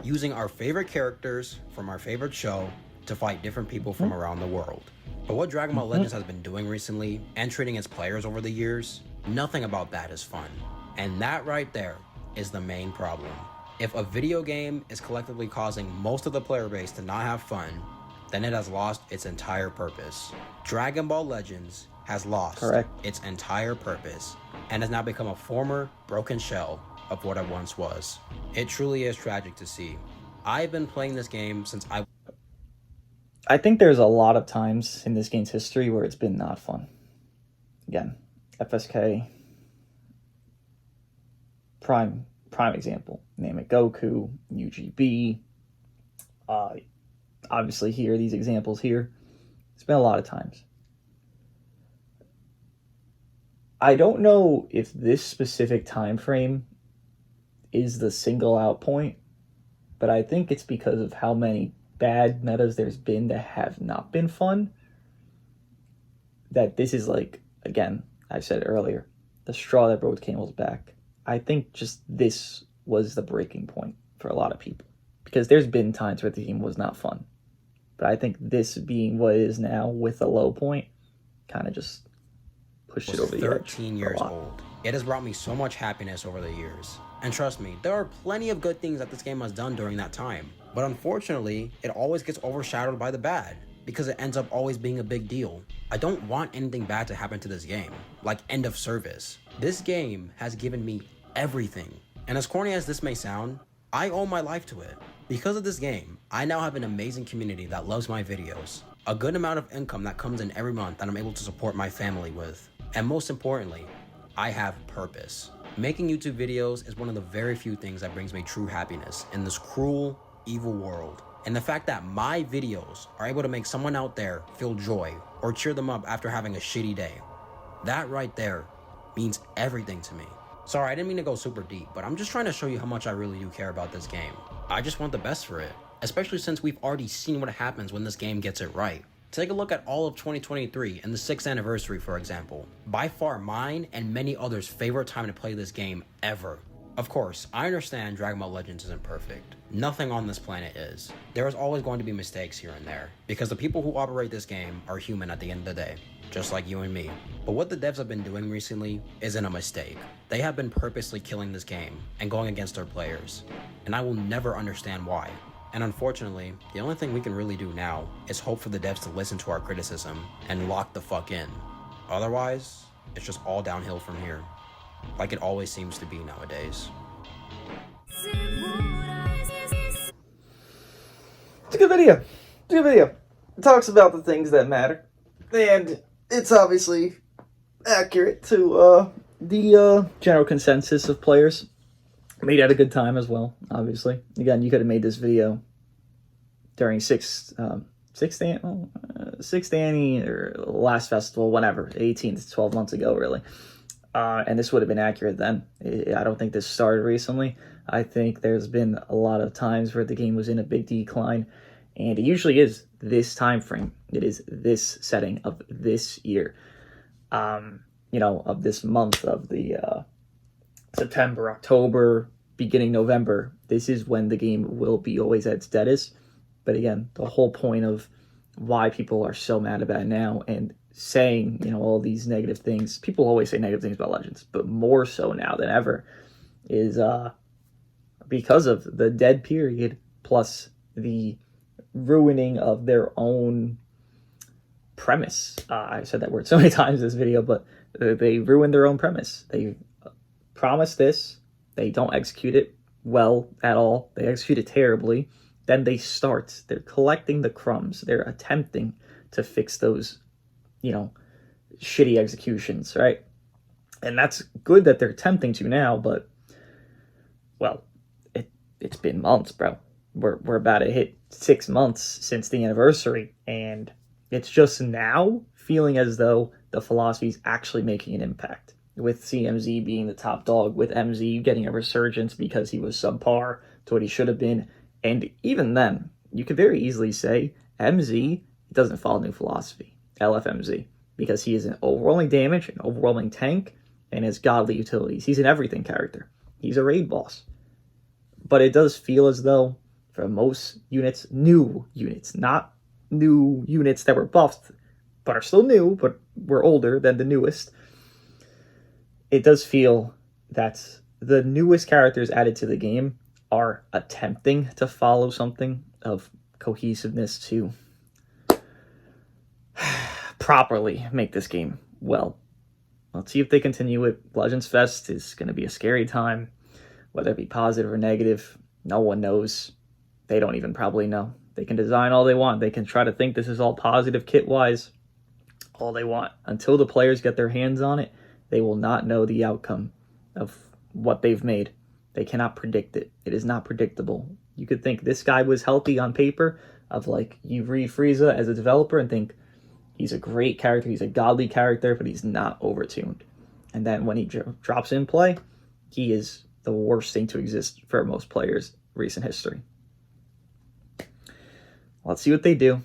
using our favorite characters from our favorite show to fight different people from around the world. But what Dragon Ball Legends has been doing recently and treating its players over the years, nothing about that is fun. And that right there is the main problem. If a video game is collectively causing most of the player base to not have fun, then it has lost its entire purpose. Dragon Ball Legends has lost its entire purpose and has now become a former broken shell of what it once was. It truly is tragic to see. I've been playing this game since I think there's a lot of times in this game's history where it's been not fun. Again, FSK, prime example. Name it Goku, UGB. Obviously here, these examples here. It's been a lot of times. I don't know if this specific time frame is the single out point, but I think it's because of how many bad metas there's been that have not been fun, that this is like, again, I said earlier, the straw that broke the camel's back. I think just this was the breaking point for a lot of people, because there's been times where the game was not fun, but I think this being what it is now with a low point kind of just pushed it over the edge. 13 years old. It has brought me so much happiness over the years. And trust me, there are plenty of good things that this game has done during that time. But unfortunately, it always gets overshadowed by the bad, because it ends up always being a big deal. I don't want anything bad to happen to this game, like end of service. This game has given me everything. And as corny as this may sound, I owe my life to it. Because of this game, I now have an amazing community that loves my videos, a good amount of income that comes in every month that I'm able to support my family with. And most importantly, I have purpose. Making YouTube videos is one of the very few things that brings me true happiness in this cruel, evil world. And the fact that my videos are able to make someone out there feel joy or cheer them up after having a shitty day, that right there means everything to me. Sorry, I didn't mean to go super deep, but I'm just trying to show you how much I really do care about this game. I just want the best for it, especially since we've already seen what happens when this game gets it right. Take a look at all of 2023 and the 6th anniversary, for example. By far mine and many others' favorite time to play this game ever. Of course, I understand Dragon Ball Legends isn't perfect. Nothing on this planet is. There is always going to be mistakes here and there, because the people who operate this game are human at the end of the day, just like you and me. But what the devs have been doing recently isn't a mistake. They have been purposely killing this game and going against their players, and I will never understand why. And unfortunately, the only thing we can really do now is hope for the devs to listen to our criticism and lock the fuck in. Otherwise, it's just all downhill from here, like it always seems to be nowadays. It's a good video. It's a good video. It talks about the things that matter, and it's obviously accurate to the general consensus of players. Made at a good time as well, obviously. Again, you could have made this video during sixth Annie or last festival, whenever, 18 to 12 months ago, really. And this would have been accurate then. I don't think this started recently. I think there's been a lot of times where the game was in a big decline, and it usually is this time frame. It is this setting of this year, of this month of the September, October, beginning November. This is when the game will be always at its deadest. But again, the whole point of why people are so mad about it now and saying, all these negative things, people always say negative things about Legends, but more so now than ever, is because of the dead period plus the ruining of their own premise. I said that word so many times in this video, but they ruined their own premise. They promise this, they don't execute it well at all, they execute it terribly, then they're collecting the crumbs, they're attempting to fix those, shitty executions, right? And that's good that they're attempting to now, but, well, it's been months, bro. We're about to hit 6 months since the anniversary, and it's just now feeling as though the philosophy is actually making an impact. With CMZ being the top dog, with MZ getting a resurgence because he was subpar to what he should have been. And even then, you could very easily say MZ doesn't follow new philosophy, LFMZ, because he is an overwhelming damage, an overwhelming tank, and has godly utilities. He's an everything character. He's a raid boss. But it does feel as though, for most units, new units, not new units that were buffed, but are still new, but were older than the newest, it does feel that the newest characters added to the game are attempting to follow something of cohesiveness to properly make this game well. Let's see if they continue it. Legends Fest is going to be a scary time, whether it be positive or negative. No one knows. They don't even probably know. They can design all they want. They can try to think this is all positive kit-wise, all they want. Until the players get their hands on it, they will not know the outcome of what they've made. They cannot predict it. It is not predictable. You could think this guy was healthy on paper, of like, you read Frieza as a developer and think he's a great character, he's a godly character, but he's not overtuned. And then when he drops in play, he is the worst thing to exist for most players' recent history. Let's see what they do.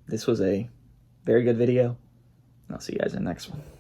This was a very good video. I'll see you guys in the next one.